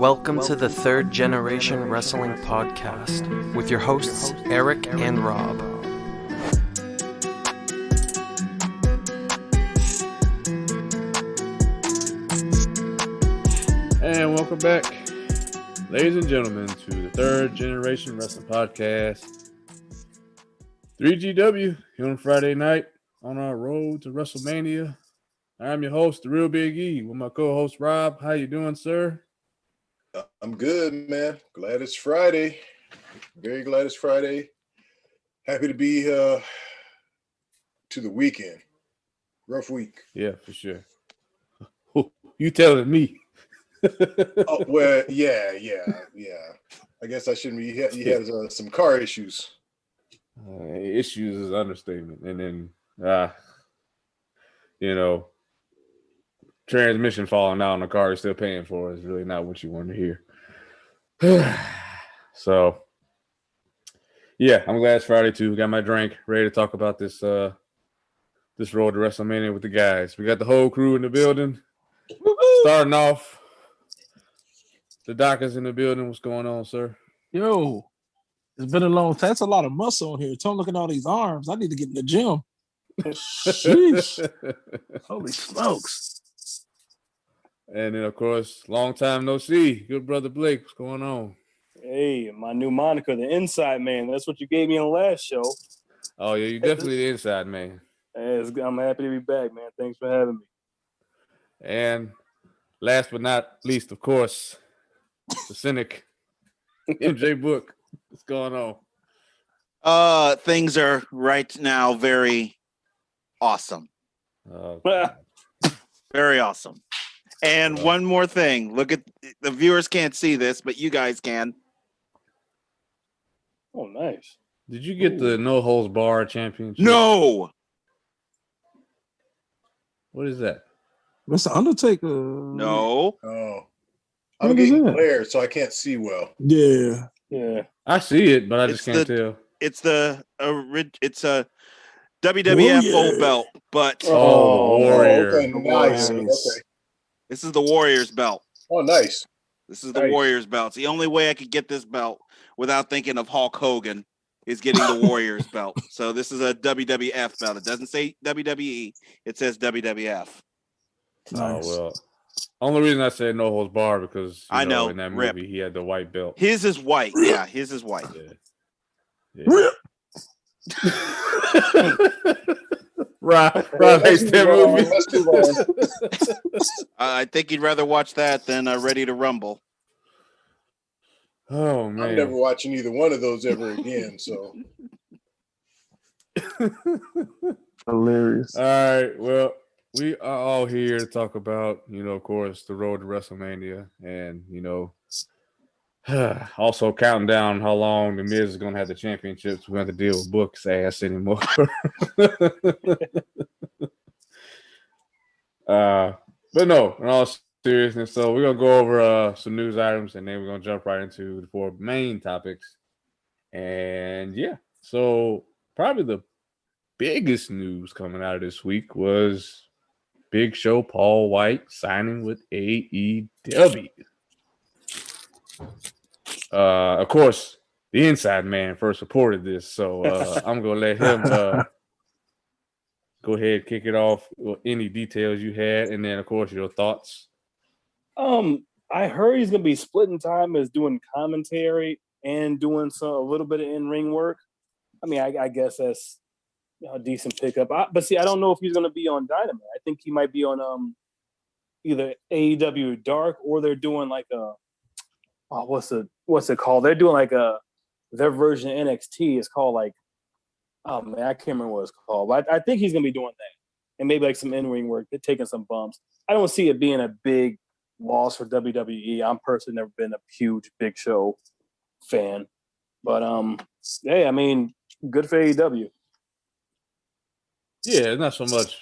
Welcome to the Third Generation Wrestling Podcast with your hosts, Eric and Rob. And welcome back, ladies and gentlemen, to the Third Generation Wrestling Podcast. 3GW here on Friday night on our road to Wrestlemania. I'm your host, DaReal Big E, with my co-host Rob. How you doing, sir? I'm good, man. Glad it's Friday. Very glad it's Friday. Happy to be to the weekend. Rough week. Yeah, for sure. You telling me? Oh, well, yeah. I guess I shouldn't be. He has some car issues. Issues is an understatement. And then, transmission falling out in the car you're still paying for is really not what you want to hear. So, yeah, I'm glad it's Friday too. Got my drink, ready to talk about this road to WrestleMania with the guys. We got the whole crew in the building. Starting off, the doc is in the building. What's going on, sir? Yo, it's been a long time. That's a lot of muscle on here. Tom, look at all these arms. I need to get in the gym. Sheesh. Holy smokes. And then, of course, long time no see. Good brother Blake, what's going on? Hey, my new moniker, the Inside Man. That's what you gave me on the last show. Oh, yeah, you're definitely the inside man. I'm happy to be back, man. Thanks for having me. And last but not least, of course, the cynic, MJ Book. What's going on? Things are right now very awesome. Very awesome. And one more thing. Look at the viewers can't see this, but you guys can. Oh, nice. Did you get the No Holds Bar championship? No. What is that? That's the Undertaker. No. Oh, What I'm is getting that? glare, so I can't see well. Yeah. Yeah. I see it, but I just It's can't tell. It's a WWF old belt, but Oh, the Warrior. Okay, nice. Warriors. Okay. this is the Warriors belt. Oh, nice. This is the Nice. Warriors belt. It's the only way I could get this belt without thinking of Hulk Hogan is getting the Warriors belt. So this is a WWF belt. It doesn't say WWE. It says WWF. Nice. Oh, well. Only reason I said No Holds Bar because I know, in that rip. movie he had the white belt. His is white. Yeah, his is white. Yeah. Rob hates that movie. Let's move on. I think you'd rather watch that than Ready to Rumble. Oh, I'm man. never watching either one of those ever again. So Hilarious. All right. Well, we are all here to talk about, of course, the road to WrestleMania and, also counting down how long the Miz is going to have the championships. We don't have to deal with Book's ass anymore. But no, in all seriousness, so we're going to go over some news items and then we're going to jump right into the four main topics. And yeah, so probably the biggest news coming out of this week was Big Show Paul White signing with AEW. Of course, the Inside Man first reported this, so I'm gonna let him go ahead, kick it off with any details you had, and then of course your thoughts. I heard he's gonna be splitting time as doing commentary and doing a little bit of in-ring work. I mean, I guess that's a decent pickup. But see, I don't know if he's gonna be on Dynamite. I think he might be on either AEW Dark or they're doing like a what's it called? They're doing like their version of NXT is called like, oh man, I can't remember what it's called. But I think he's gonna be doing that, and maybe like some in-ring work, taking some bumps. I don't see it being a big loss for WWE. I'm personally never been a huge Big Show fan, but hey, I mean, good for AEW. Yeah, it's not so much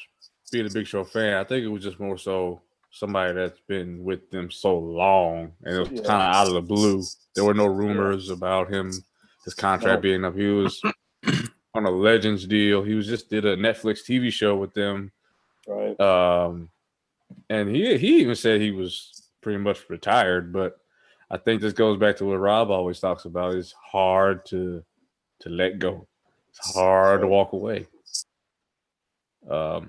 being a Big Show fan. I think it was just more so somebody that's been with them so long, and it was kind of out of the blue. There were no rumors about his contract being up. He was on a Legends deal. He did a Netflix TV show with them. Right. And he even said he was pretty much retired, but I think this goes back to what Rob always talks about. It's hard to let go. It's hard to walk away. But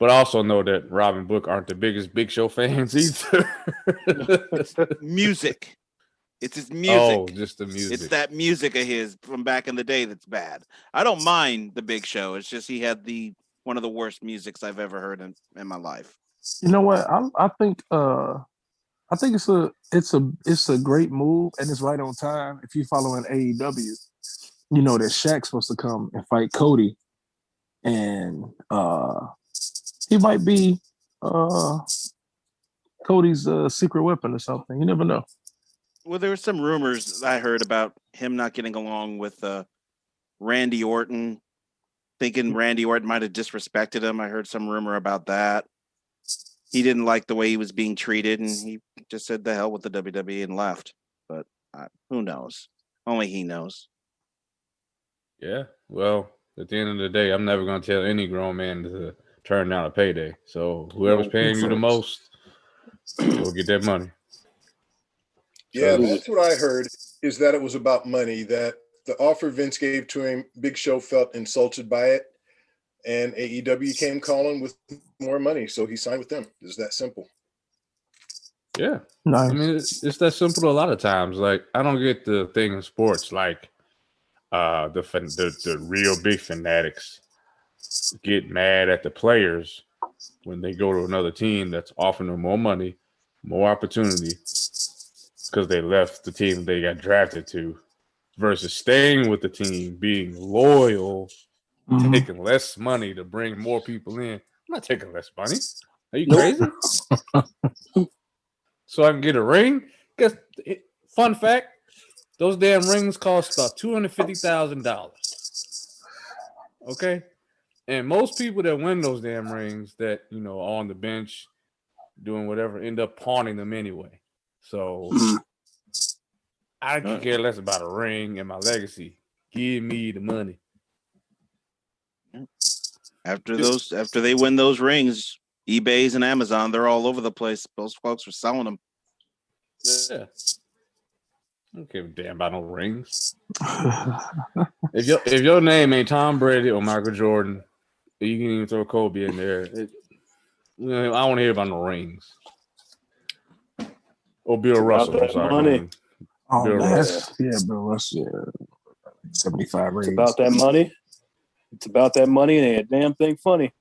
I also know that Rob and Book aren't the biggest Big Show fans either. Music. It's his music. Oh, just the music. It's that music of his from back in the day that's bad. I don't mind the Big Show. It's just he had one of the worst musics I've ever heard in my life. You know what? I think it's a great move, and it's right on time. If you're following AEW, you know that Shaq's supposed to come and fight Cody, and he might be Cody's secret weapon or something. You never know. Well, there were some rumors I heard about him not getting along with Randy Orton, thinking Randy Orton might have disrespected him. I heard some rumor about that. He didn't like the way he was being treated, and he just said the hell with the WWE and left. But who knows? Only he knows. Yeah. Well, at the end of the day, I'm never going to tell any grown man to turn down a payday. So whoever's paying you the most, go get that money. Yeah, that's what I heard, is that it was about money, that the offer Vince gave to him, Big Show felt insulted by it, and AEW came calling with more money, so he signed with them. It's that simple. Yeah. Nice. I mean, it's that simple a lot of times. Like, I don't get the thing in sports, like the real big fanatics get mad at the players when they go to another team that's offering them more money, more opportunity, because they left the team they got drafted to, versus staying with the team, being loyal, taking less money to bring more people in. I'm not taking less money. Are you crazy? So I can get a ring? Guess, fun fact, those damn rings cost about $250,000. Okay? And most people that win those damn rings that, are on the bench doing whatever end up pawning them anyway. So I could care less about a ring and my legacy. Give me the money. After they win those rings, eBay's and Amazon, they're all over the place. Those folks are selling them. Yeah. I don't give a damn about no rings. If your name ain't Tom Brady or Michael Jordan, you can even throw Kobe in there. I don't want to hear about no rings. Or Bill Russell. I'm sorry. Money. Bill Russell. Yeah, Bill Russell. Yeah. 75 rings. It's about that money. It's about that money, and ain't a damn thing funny.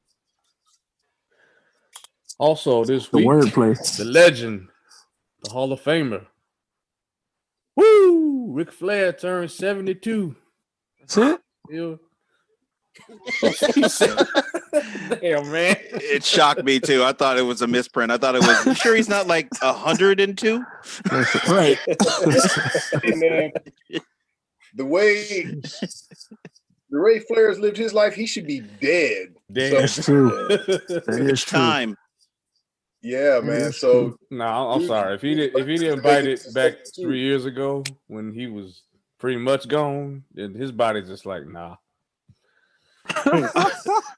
Also, this The week, wordplay. the legend, the Hall of Famer. Woo! Ric Flair turned 72. That's it? Yeah. Damn, man. It shocked me too. I thought it was a misprint. I thought it was. You sure he's not like 102? Right. Hey, man, the way Flair has lived his life, he should be dead. That's true. That is true. Time. Yeah, man. So no, I'm sorry. If he didn't bite it back 3 years ago when he was pretty much gone, then his body's just like, nah.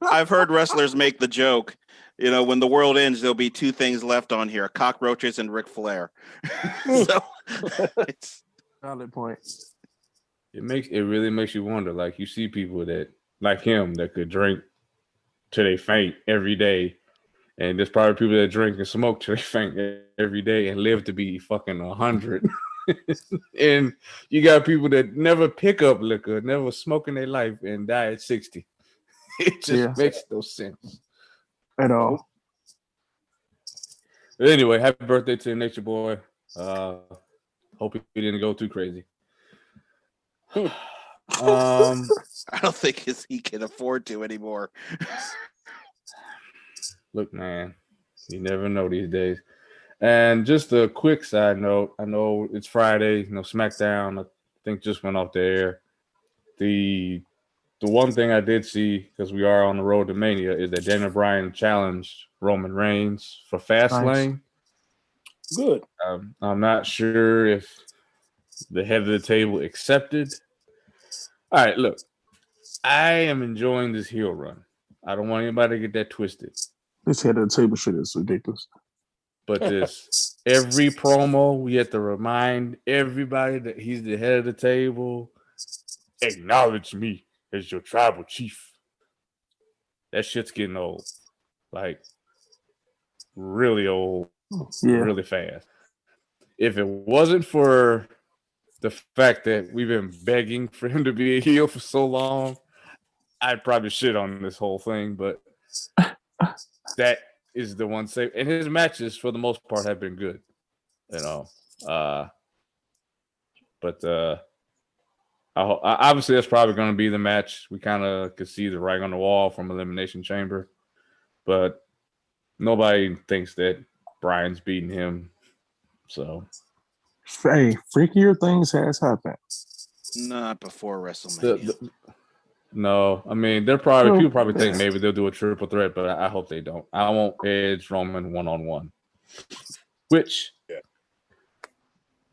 I've heard wrestlers make the joke, when the world ends, there'll be two things left on here: cockroaches and Ric Flair. So it's valid point. It really makes you wonder. Like, you see people that like him that could drink till they faint every day. And there's probably people that drink and smoke till they faint every day and live to be fucking 100. And you got people that never pick up liquor, never smoke in their life, and die at 60. It just makes no sense at all. But anyway, happy birthday to Nature Boy. Hope he didn't go too crazy. I don't think he can afford to anymore. Look, man, you never know these days. And just a quick side note, I know it's Friday, SmackDown, I think just went off the air. The one thing I did see, because we are on the road to Mania, is that Daniel Bryan challenged Roman Reigns for Fastlane. Good. I'm not sure if the head of the table accepted. All right, look, I am enjoying this heel run. I don't want anybody to get that twisted. This head of the table shit is ridiculous. But this every promo, we have to remind everybody that he's the head of the table. Acknowledge me as your tribal chief. That shit's getting old. Like, really old, really fast. If it wasn't for the fact that we've been begging for him to be a heel for so long, I'd probably shit on this whole thing, but that is the one save. And his matches, for the most part, have been good. But obviously that's probably going to be the match. We kind of could see the writing on the wall from Elimination Chamber, but nobody thinks that Brian's beating him. So, hey, freakier things has happened. Not before WrestleMania. No, I mean people probably think maybe they'll do a triple threat, but I hope they don't. I want Edge Roman 1-on-1, which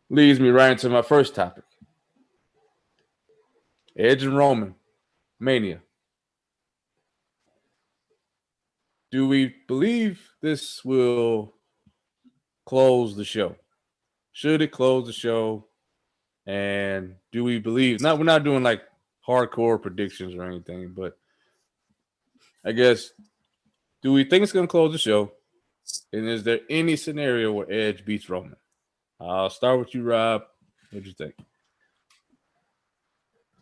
leads me right into my first topic: Edge and Roman Mania. Do we believe this will close the show? Should it close the show? And do we believe? We're not doing like hardcore predictions or anything, but I guess, do we think it's going to close the show? And is there any scenario where Edge beats Roman? I'll start with you, Rob. What do you think?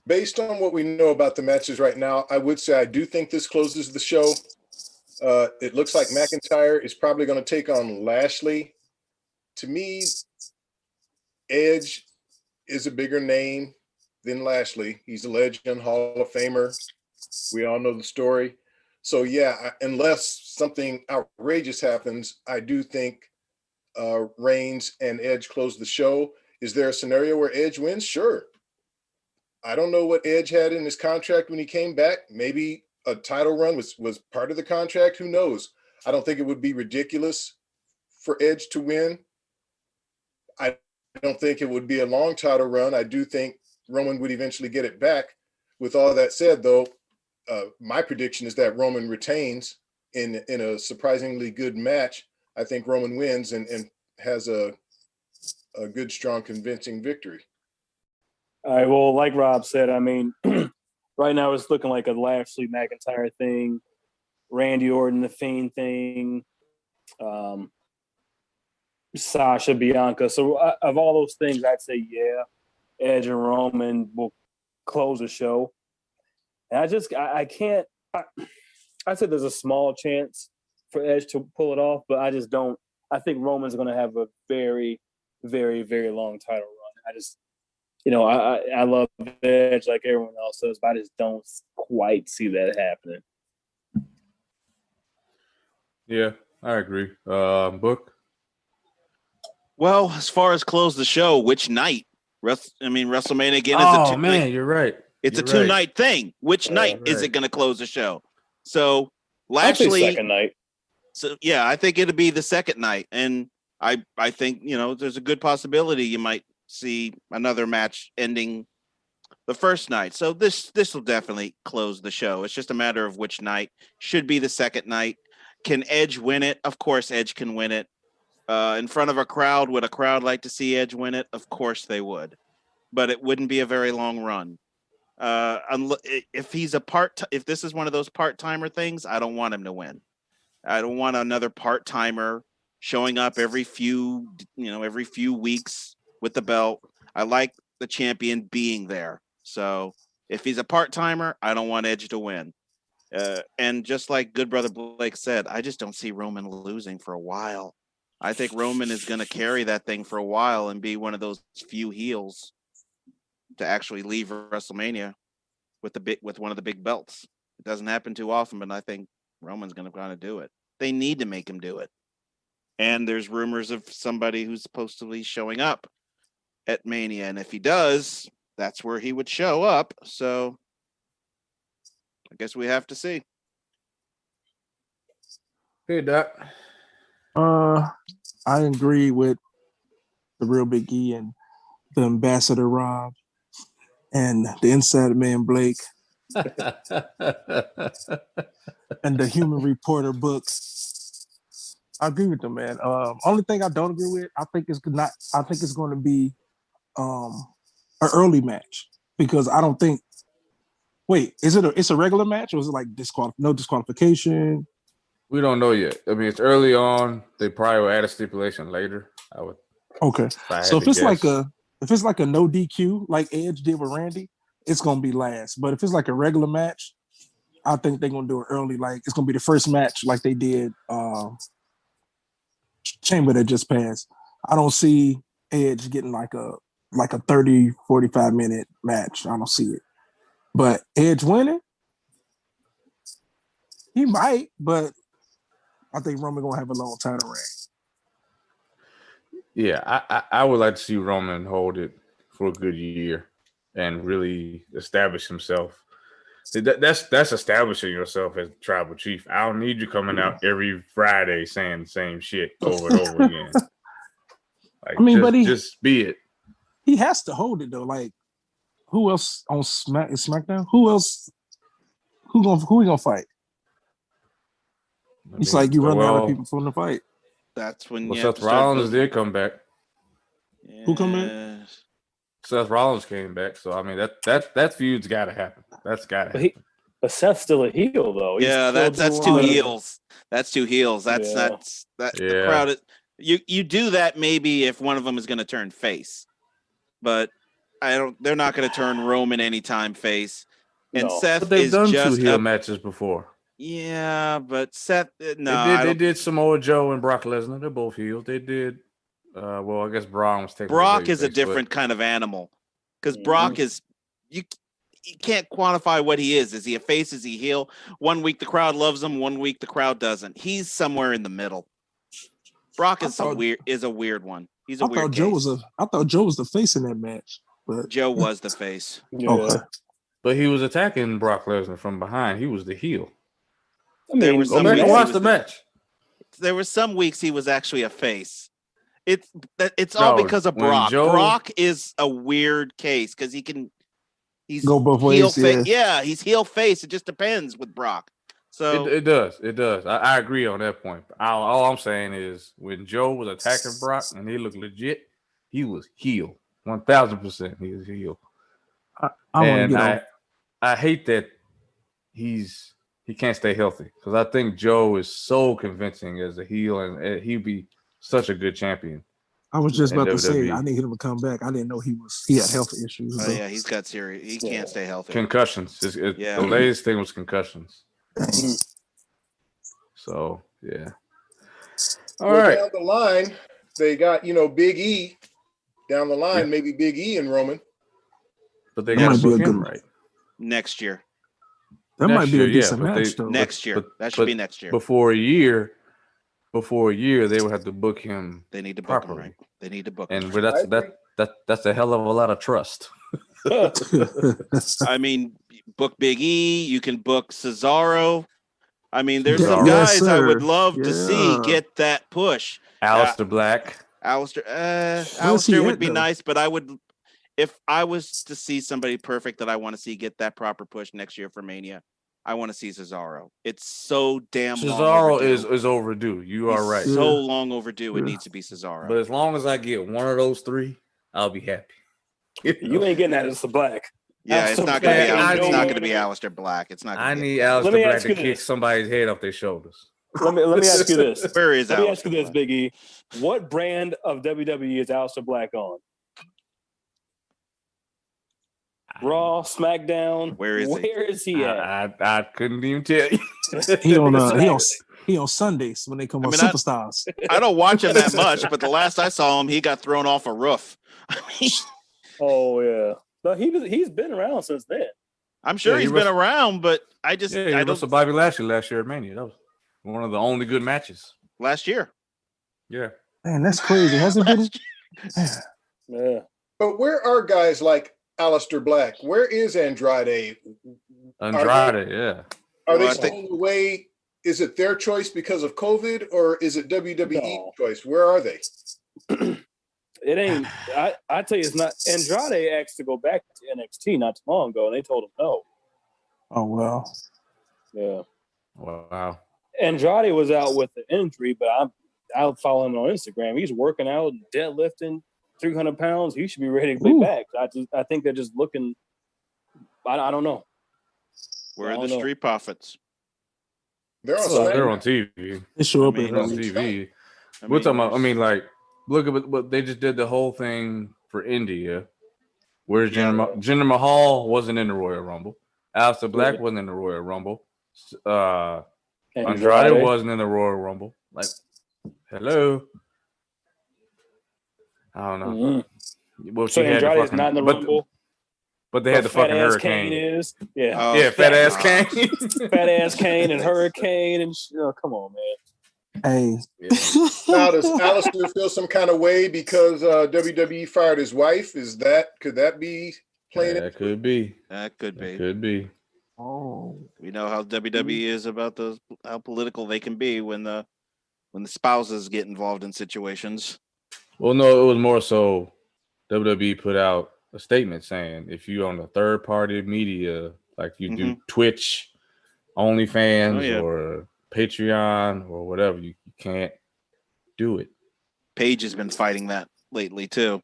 Based on what we know about the matches right now, I would say I do think this closes the show. It looks like McIntyre is probably going to take on Lashley. To me, Edge is a bigger name than Lashley. He's a legend, Hall of Famer. We all know the story. So, yeah, unless something outrageous happens, I do think Reigns and Edge close the show. Is there a scenario where Edge wins? Sure. I don't know what Edge had in his contract when he came back. Maybe a title run was part of the contract. Who knows? I don't think it would be ridiculous for Edge to win. I don't think it would be a long title run. I do think Roman would eventually get it back. With all that said, though, my prediction is that Roman retains in a surprisingly good match. I think Roman wins and has a good, strong, convincing victory. All right. Well, like Rob said, I mean, right now it's looking like a Lashley McIntyre thing, Randy Orton, the Fiend thing, Sasha, Bianca. So of all those things, I'd say, yeah, Edge and Roman will close the show. And I can't. I'd say there's a small chance for Edge to pull it off, but I just don't. I think Roman's going to have a very, very, very long title run. I love Edge like everyone else does, but I just don't quite see that happening. Yeah, I agree. Book? Well, as far as close the show, which night? WrestleMania again is a 2 night. You're right. It's a 2-night thing. Which night is it going to close the show? So Lashley, second night. So yeah, I think it'll be the second night, and I think there's a good possibility you might see another match ending the first night. So this will definitely close the show. It's just a matter of which night. Should be the second night. Can Edge win it? Of course, Edge can win it. In front of a crowd, would a crowd like to see Edge win it? Of course they would, but it wouldn't be a very long run. If this is one of those part-timer things, I don't want him to win. I don't want another part-timer showing up every few weeks with the belt. I like the champion being there. So if he's a part-timer, I don't want Edge to win. And just like good brother Blake said, I just don't see Roman losing for a while. I think Roman is going to carry that thing for a while and be one of those few heels to actually leave WrestleMania with one of the big belts. It doesn't happen too often, but I think Roman's going to kind of do it. They need to make him do it. And there's rumors of somebody who's supposedly showing up at Mania, and if he does, that's where he would show up. So I guess we have to see. Hey, Doc. I agree with the Real Big E and the Ambassador Rob and the Inside Man Blake and the Human Reporter Book. I agree with them, man. Only thing I don't agree with, I think it's not. I think it's going to be an early match because I don't think. Wait, it's a regular match or is it like no disqualification? We don't know yet. I mean, it's early on. They probably will add a stipulation later. I would. Okay, so if it's like a no DQ like Edge did with Randy, it's gonna be last. But if it's like a regular match, I think they're gonna do it early. Like it's gonna be the first match like they did Chamber that just passed. I don't see Edge getting like a 30, 45 minute match. I don't see it. But Edge winning, he might, but I think Roman gonna have a long title reign. Yeah, I would like to see Roman hold it for a good year and really establish himself. That's establishing yourself as tribal chief. I don't need you coming out every Friday saying the same shit over and over again. Like, I mean, just be it. He has to hold it though. Like, who else on SmackDown? Who else? Who he gonna fight? It's like you run out of people from the fight. That's when Seth Rollins did come back. Yeah. Who come back? Seth Rollins came back. So I mean that feud's got to happen. That's got to happen. But Seth's still a heel though. That's two heels. That's two heels. The crowd. You do that maybe if one of them is going to turn face, but they're not going to turn Roman anytime face. And Seth, but they've done two heel matches before. Yeah, but Seth, no, they did Samoa Joe and Brock Lesnar. They're both heels. They did. Well, I guess Braun was taking. Brock is a different kind of animal because Brock is you can't quantify what he is. Is he a face? Is he heel? 1 week the crowd loves him. 1 week the crowd doesn't. He's somewhere in the middle. Brock is a weird one. He's a weird. I thought Joe was the face in that match, but Joe was the face. Yeah. Okay. But he was attacking Brock Lesnar from behind. He was the heel. I mean, go back and watch the match. There were some weeks he was actually a face. It's all because of Brock. Brock is a weird case because he's go both ways. Yeah, he's heel face. It just depends with Brock. So it does. I agree on that point. All I'm saying is when Joe was attacking Brock and he looked legit, he was heel. 1,000% he was heel. I hate that he can't stay healthy because I think Joe is so convincing as a heel and he'd be such a good champion. I was just about to say I need him to come back. I didn't know he had health issues. Oh yeah, he's got serious. He can't stay healthy. Concussions. The latest thing was concussions. So yeah. All right. Down the line, they got Big E. Down the line, maybe Big E and Roman. But they got to book him right next year. That might be a decent match, though. Next year. That should be next year. Before a year, they would have to book him. They need to book properly. him right. They need to book him. And that's a hell of a lot of trust. I mean, book Big E. You can book Cesaro. I mean, there's some guys I would love to see get that push. Aleister Black. Aleister would be nice, but if I was to see somebody perfect that I want to see get that proper push next year for Mania, I want to see Cesaro. It's so damn long overdue. is overdue. You are right. So long overdue. It needs to be Cesaro. But as long as I get one of those three, I'll be happy. You ain't getting that. It's the Black. Yeah, it's not going to be. It's not going to be Aleister Black. It's not. I need Aleister Black to kick somebody's head off their shoulders. Let me ask you this. Where is Let me ask you this, Big E. What brand of WWE is Aleister Black on? Raw, SmackDown. Where is he at? I couldn't even tell you. He on Sundays when they come on Superstars. I don't watch him that much, but the last I saw him, he got thrown off a roof. Oh yeah, but he's been around since then. I'm sure he's been around, but I wrestled Bobby Lashley last year at Mania. That was one of the only good matches last year. Yeah, man, that's crazy. Hasn't been. Yeah, but where are guys like Aleister Black? Where is Andrade? Yeah. Are they still on the way? Is it their choice because of COVID, or is it WWE choice? Where are they? It ain't. I tell you, it's not. Andrade asked to go back to NXT not too long ago, and they told him no. Oh well. Yeah. Wow. Andrade was out with the injury, but I follow him on Instagram. He's working out, deadlifting 300 pounds. He should be ready to be back. I think they're just looking. I don't know. Where are the Street Profits? They're on. They're on TV. They show up They're on TV. We're talking about. I mean, like, look at what they just did. The whole thing for India. Whereas Jinder Mahal wasn't in the Royal Rumble. Aleister Black wasn't in the Royal Rumble. Andrade wasn't in the Royal Rumble. Like, hello. I don't know. Mm-hmm. Well, so Andrade is not in the Rumble. But they had the fucking Hurricane. Fat ass Kane. Fat ass Kane and Hurricane and come on, man. Hey. Yeah. Now does Aleister feel some kind of way because WWE fired his wife? Could that be playing? That could be. That could be. Could be. Oh. We know how WWE is about how political they can be when the spouses get involved in situations. Well, no, it was more so WWE put out a statement saying if you on a third party media, like you do Twitch, OnlyFans, or Patreon or whatever, you can't do it. Paige has been fighting that lately too.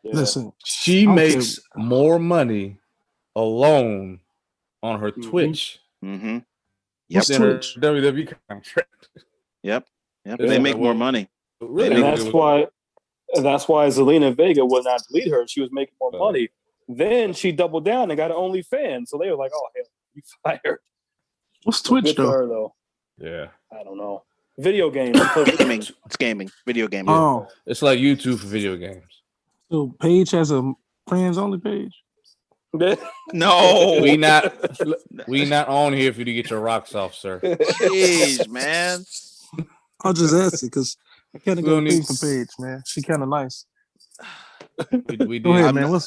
Yeah. Listen, she makes more money alone on her Twitch than her WWE contract. Yep. They make more money. Really, and that's why Zelina Vega would not delete her. She was making more money. Then she doubled down and got an OnlyFans. So they were like, "Oh hell, you fired." What's Twitch though? Yeah, I don't know. Video games. It's gaming. Video gaming. Oh, it's like YouTube for video games. So Paige has a friends only page. No, we not on here for you to get your rocks off, sir. Jeez, man. I'll just ask you because I kind of got a thing for Paige, man. She kind of nice. We Go ahead, man.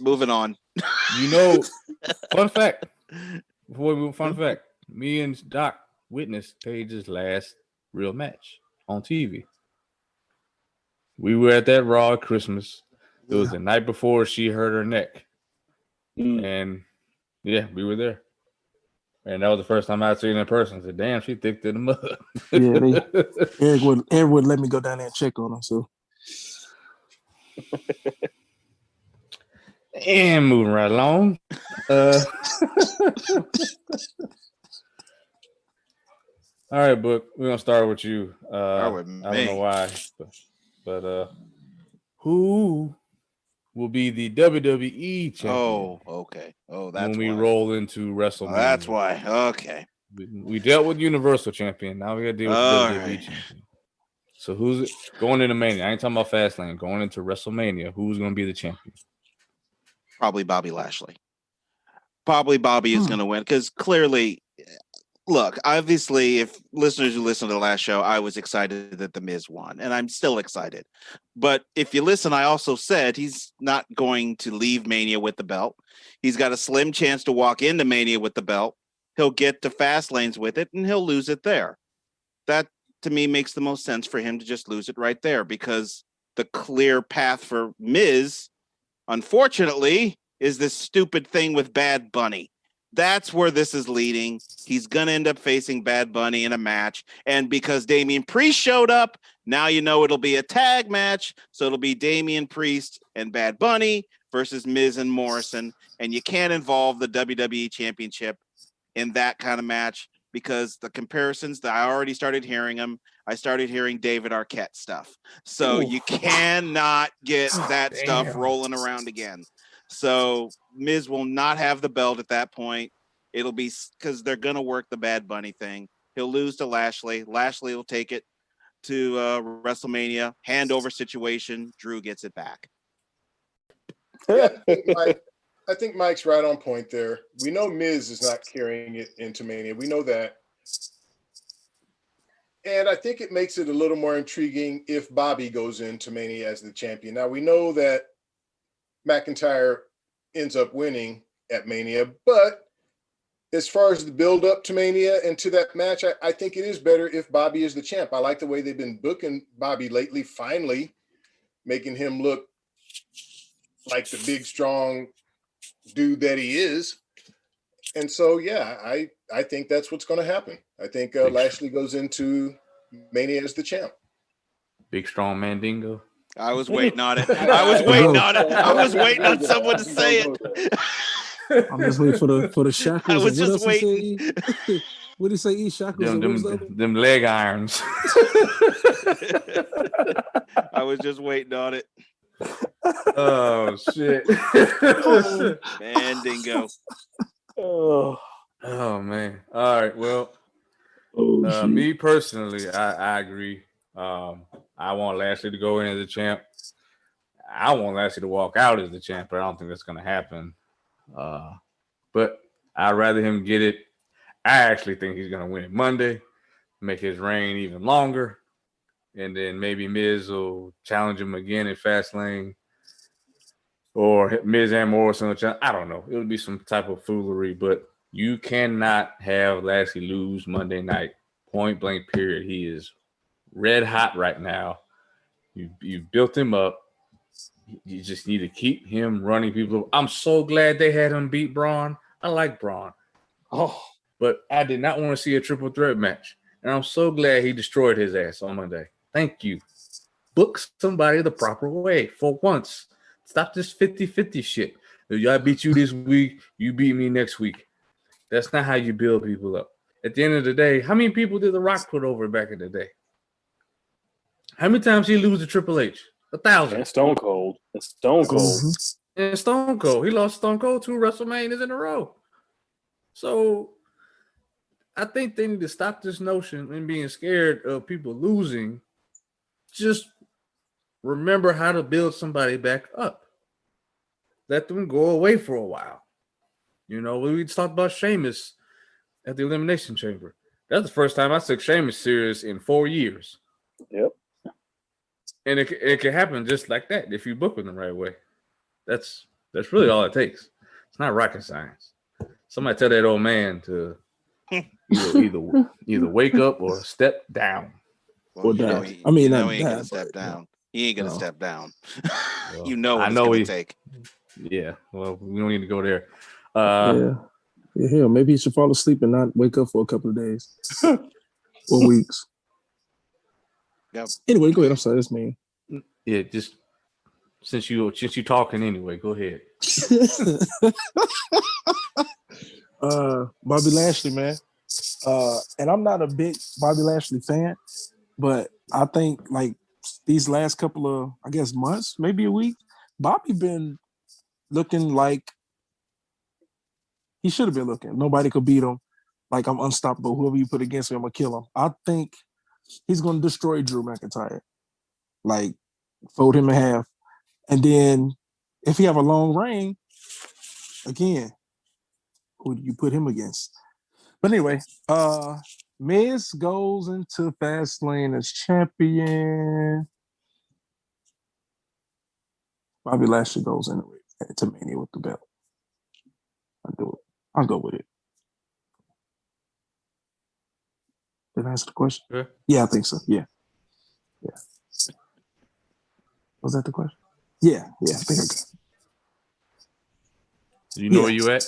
Moving on. You know, fun fact. Before we move, fun fact. Me and Doc witnessed Paige's last real match on TV. We were at that Raw at Christmas. It was the night before she hurt her neck. And we were there. And that was the first time I'd seen her in person. I said, damn, she thick to the mud. Eric would let me go down there and check on her. So and moving right along. All right, Book. We're gonna start with you. I don't know why, but who will be the WWE champion? Oh, okay. Oh, that's when we roll into WrestleMania. That's why. Okay. We dealt with Universal Champion. Now we got to deal with the WWE champion. So who's going into Mania? I ain't talking about Fastlane. Going into WrestleMania, who's going to be the champion? Probably Bobby Lashley. Probably Bobby is going to win because clearly, look, obviously, if listeners who listened to the last show, I was excited that The Miz won, and I'm still excited. But if you listen, I also said he's not going to leave Mania with the belt. He's got a slim chance to walk into Mania with the belt. He'll get to fast lanes with it, and he'll lose it there. That, to me, makes the most sense for him to just lose it right there because the clear path for Miz, unfortunately, is this stupid thing with Bad Bunny. That's where this is leading. He's going to end up facing Bad Bunny in a match. And because Damian Priest showed up, now you know it'll be a tag match. So it'll be Damian Priest and Bad Bunny versus Miz and Morrison. And you can't involve the WWE Championship in that kind of match because the comparisons that I already started hearing them, I started hearing David Arquette stuff. So you cannot get that stuff rolling around again. So Miz will not have the belt at that point. It'll be because they're going to work the Bad Bunny thing. He'll lose to Lashley. Lashley will take it to WrestleMania, handover situation. Drew gets it back. Yeah, I think Mike's right on point there. We know Miz is not carrying it into Mania. We know that. And I think it makes it a little more intriguing if Bobby goes into Mania as the champion. Now, we know that McIntyre ends up winning at Mania, but as far as the build up to Mania and to that match, I think it is better if Bobby is the champ. I like the way they've been booking Bobby lately, finally making him look like the big, strong dude that he is. And so, yeah, I think that's what's going to happen. I think Lashley goes into Mania as the champ. Big strong Mandingo. I was waiting on it. I was waiting on someone to say it. I'm just waiting for the shackles. I was and what just else he waiting. say? What did he say? Eat shackles and what was the other? Them leg irons. I was just waiting on it. Oh shit. Mandingo. Oh, Man. All right. Well, shit. me personally, I agree. I want Lashley to go in as a champ. I want Lashley to walk out as the champ, but I don't think that's going to happen. But I'd rather him get it. I actually think he's going to win it Monday, make his reign even longer, and then maybe Miz will challenge him again in Fastlane, or Miz and Morrison will challenge. I don't know. It'll be some type of foolery, but you cannot have Lashley lose Monday night. Point blank, period. He is red hot right now. You've built him up. You just need to keep him running people. I'm so glad they had him beat Braun. I like Braun. But I did not want to see a triple threat match. And I'm so glad he destroyed his ass on Monday. Thank you. Book somebody the proper way for once. Stop this 50-50 shit. I beat you this week, you beat me next week. That's not how you build people up. At the end of the day, how many people did The Rock put over back in the day? How many times did he lose to Triple H? 1,000. and Stone Cold. And Stone Cold. And Stone Cold. He lost Stone Cold 2 WrestleManias in a row. So I think they need to stop this notion and being scared of people losing. Just remember how to build somebody back up. Let them go away for a while. You know, we talked about Sheamus at the Elimination Chamber. That's the first time I took Sheamus serious in 4 years. Yep. And it can happen just like that if you book them the right way. That's really all it takes. It's not rocket science. Somebody tell that old man to either wake up or step down. Well, He ain't gonna step down. He ain't gonna step down. Well, You know what it's gonna take. Yeah. Well, we don't need to go there. Yeah, hell, maybe he should fall asleep and not wake up for a couple of days or weeks. Yep. Anyway, go ahead. I'm sorry, that's me. Yeah, just since you talking anyway, go ahead. Bobby Lashley, man. And I'm not a big Bobby Lashley fan, but I think like these last couple of, I guess, months, maybe a week, Bobby been looking like he should have been looking. Nobody could beat him. Like, I'm unstoppable. Whoever you put against me, I'm gonna kill him. I think he's gonna destroy Drew McIntyre. Like, fold him in half. And then if he have a long reign, again, who do you put him against? But anyway, Miz goes into Fastlane as champion. Bobby Lashley goes into Mania with the belt. I'll do it. I'll go with it. Did I answer the question? Yeah, I think so. Yeah. Was that the question? Yeah, I think I got it. Do you know where you at?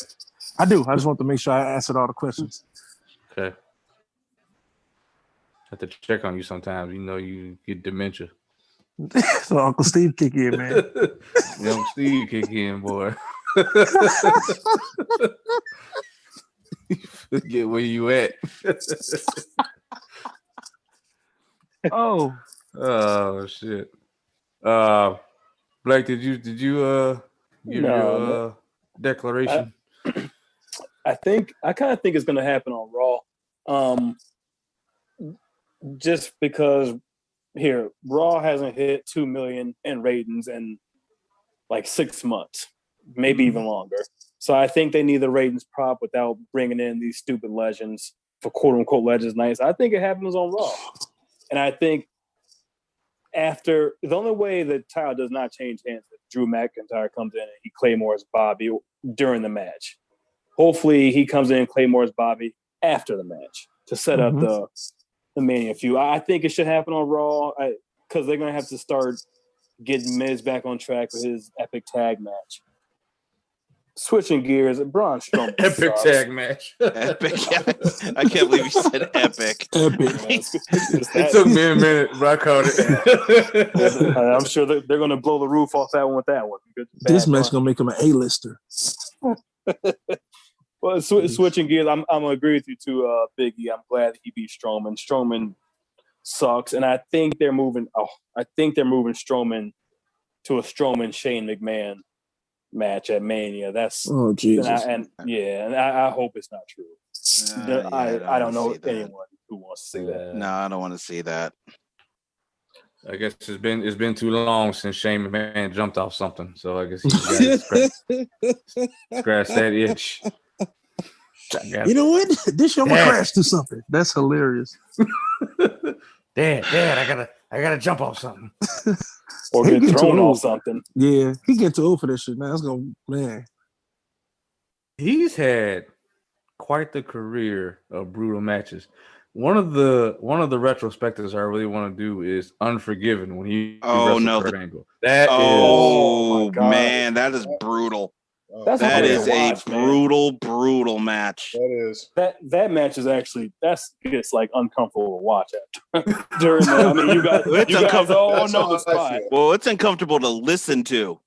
I do. I just want to make sure I answered all the questions. Okay. Have to check on you sometimes. You know you get dementia. So Uncle Steve kick in, man. Young Steve kick in, boy. Forget where you at. Oh shit. Blake, did you give your declaration? I kind of think it's going to happen on Raw. Just because Raw hasn't hit 2 million in ratings in like 6 months, maybe even longer. So I think they need the ratings prop without bringing in these stupid legends for quote unquote legends nights. I think it happens on Raw. And I think after the only way the title does not change hands if Drew McIntyre comes in and he claymores Bobby during the match. Hopefully he comes in and claymores Bobby after the match to set up the Mania feud. I think it should happen on Raw because they're going to have to start getting Miz back on track with his epic tag match. Switching gears, Braun Strowman. Epic sucks. tag match. Epic. I can't believe you said epic. Epic. It took me a minute, but I caught it. I'm sure they're going to blow the roof off that one with that one. This match gonna make him an A-lister. Well, switching gears, I'm gonna agree with you too, Big E. I'm glad that he beat Strowman. Strowman sucks, and I think they're moving. Strowman to a Strowman Shane McMahon match at Mania. That's Jesus. I hope it's not true. I don't know anyone who wants to see that. No, I don't want to see that. I guess it's been too long since Shane McMahon jumped off something, so I guess he's got to scratch that itch. You know what? This show will crash to something. That's hilarious. Dad, I gotta jump off something. Or get thrown off something. Yeah, he get too old for this shit now. Man. He's had quite the career of brutal matches. One of the retrospectives I really want to do is Unforgiven when he wrestled Kurt Angle. Man, that is brutal. That is a brutal match. That is that match is actually it's like uncomfortable to watch after. During that, I mean, you guys all know the spot. Well, it's uncomfortable to listen to.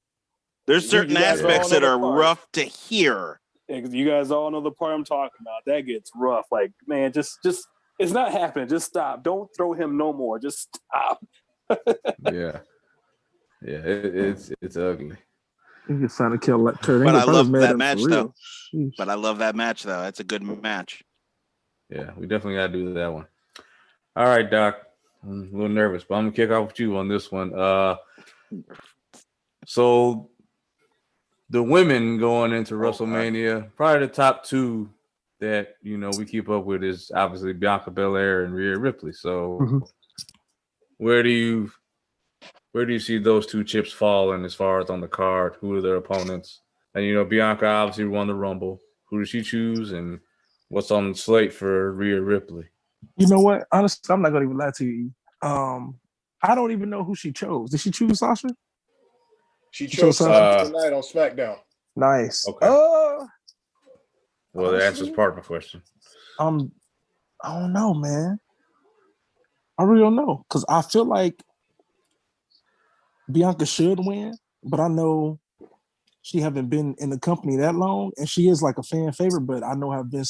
There's certain aspects that are rough to hear. You guys all know the part I'm talking about. That gets rough. Like, man, just it's not happening. Just stop. Don't throw him no more. Just stop. Yeah, it's ugly. He was trying to kill Kurt Angle. But I love that match, though. But I love that match, though. It's a good match. Yeah, we definitely got to do that one. All right, Doc. I'm a little nervous, but I'm going to kick off with you on this one. So the women going into WrestleMania, probably the top two that, we keep up with is obviously Bianca Belair and Rhea Ripley. So where do you see those two chips falling as far as on the card? Who are their opponents? And, Bianca obviously won the Rumble. Who does she choose? And what's on the slate for Rhea Ripley? You know what? Honestly, I'm not going to even lie to you. I don't even know who she chose. Did she choose Sasha? She chose Sasha tonight on SmackDown. Nice. Okay. Well, that answers part of my question. I don't know, man. I really don't know. Because I feel like Bianca should win, but I know she haven't been in the company that long, and she is like a fan favorite, but I know I've been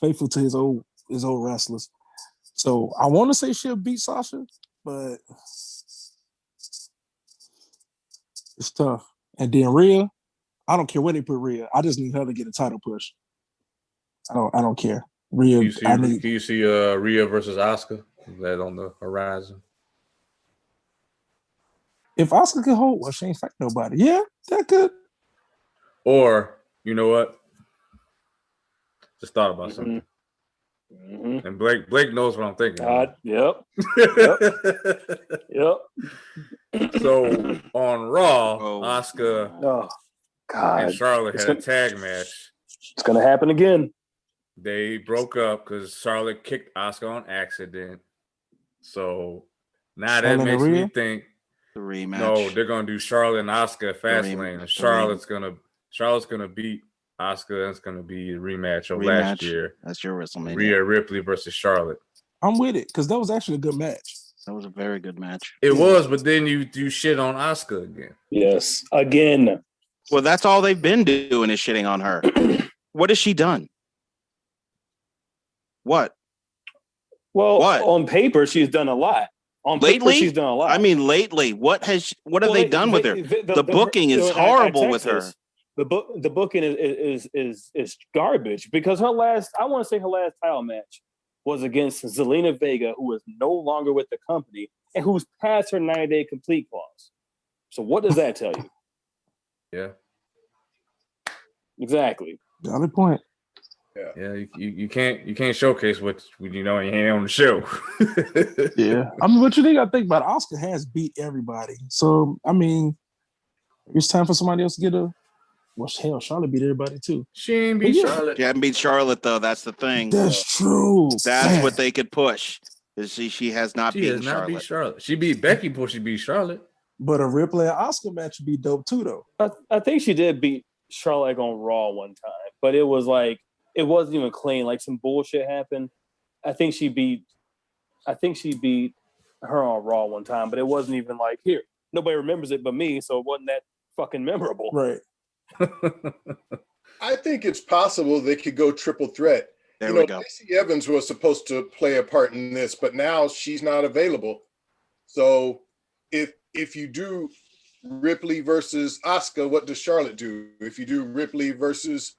faithful to his old wrestlers. So I want to say she'll beat Sasha, but it's tough. And then Rhea, I don't care where they put Rhea. I just need her to get a title push. I don't care. Rhea. Can you see Rhea versus Asuka? Is that on the horizon? If Asuka can hold, well, she ain't fight nobody. Yeah, that could. Or, you know what? Just thought about something. Mm-hmm. And Blake knows what I'm thinking. Yep. So on Raw, Asuka and Charlotte had a tag match. It's gonna happen again. They broke up because Charlotte kicked Asuka on accident. So now that makes me think the rematch. No, they're gonna do Charlotte and Asuka at Fastlane, and Charlotte's gonna beat Asuka. That's gonna be a rematch of last year. That's your WrestleMania. Rhea Ripley versus Charlotte. I'm with it because that was actually a good match. That was a very good match. It was, but then you do shit on Asuka again. Yes, again. Well, that's all they've been doing is shitting on her. What has she done? What? Well, on paper, she's done a lot. Lately, she's done a lot. I mean, lately, what have they done with her? The booking is horrible with her. The booking is garbage because her last title match was against Zelina Vega, who is no longer with the company and who's past her 90-day complete clause. So what does that tell you? Yeah. Exactly. Valid point. Yeah, you can't showcase what you know you ain't on the show. Yeah, I mean, what you think? I think about Asuka has beat everybody, so I mean, it's time for somebody else to get a. Well, hell, Charlotte beat everybody too. She ain't beat Charlotte. She hasn't beat Charlotte though. That's the thing. That's true. That's what they could push. Is she has not beaten Charlotte. She beat Becky before she beat Charlotte. But a Ripley and Asuka match would be dope too, though. I think she did beat Charlotte on Raw one time, but it was like it wasn't even clean. Like some bullshit happened. I think she beat her on Raw one time, but it wasn't even like here. Nobody remembers it but me, so it wasn't that fucking memorable. Right. I think it's possible they could go triple threat. There we go. Lacey Evans was supposed to play a part in this, but now she's not available. So if you do Ripley versus Asuka, what does Charlotte do? If you do Ripley versus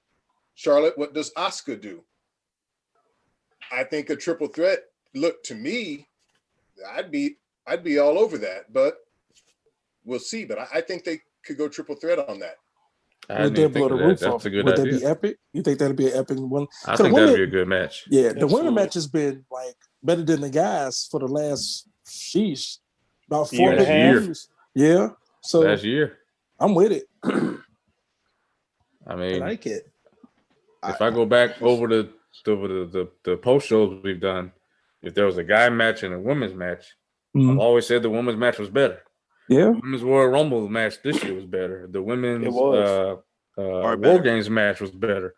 Charlotte, what does Asuka do? I think a triple threat. Look, to me, I'd be all over that, but we'll see. But I think they could go triple threat on that. Would they blow the roof off? That's a good Would idea. that be epic? You think that'd be an epic one? I think that'd be a good match. Yeah, the Absolutely. women match has been like better than the guys for the last about 4 Year and a half. years. Yeah, so Last year. I'm with it. I I mean, like it. if I go back over the post shows we've done, if there was a guy match and a women's match, I've always said the women's match was better. Yeah, The women's Royal Rumble match this year was better. The women's It was. War better. Games match was better.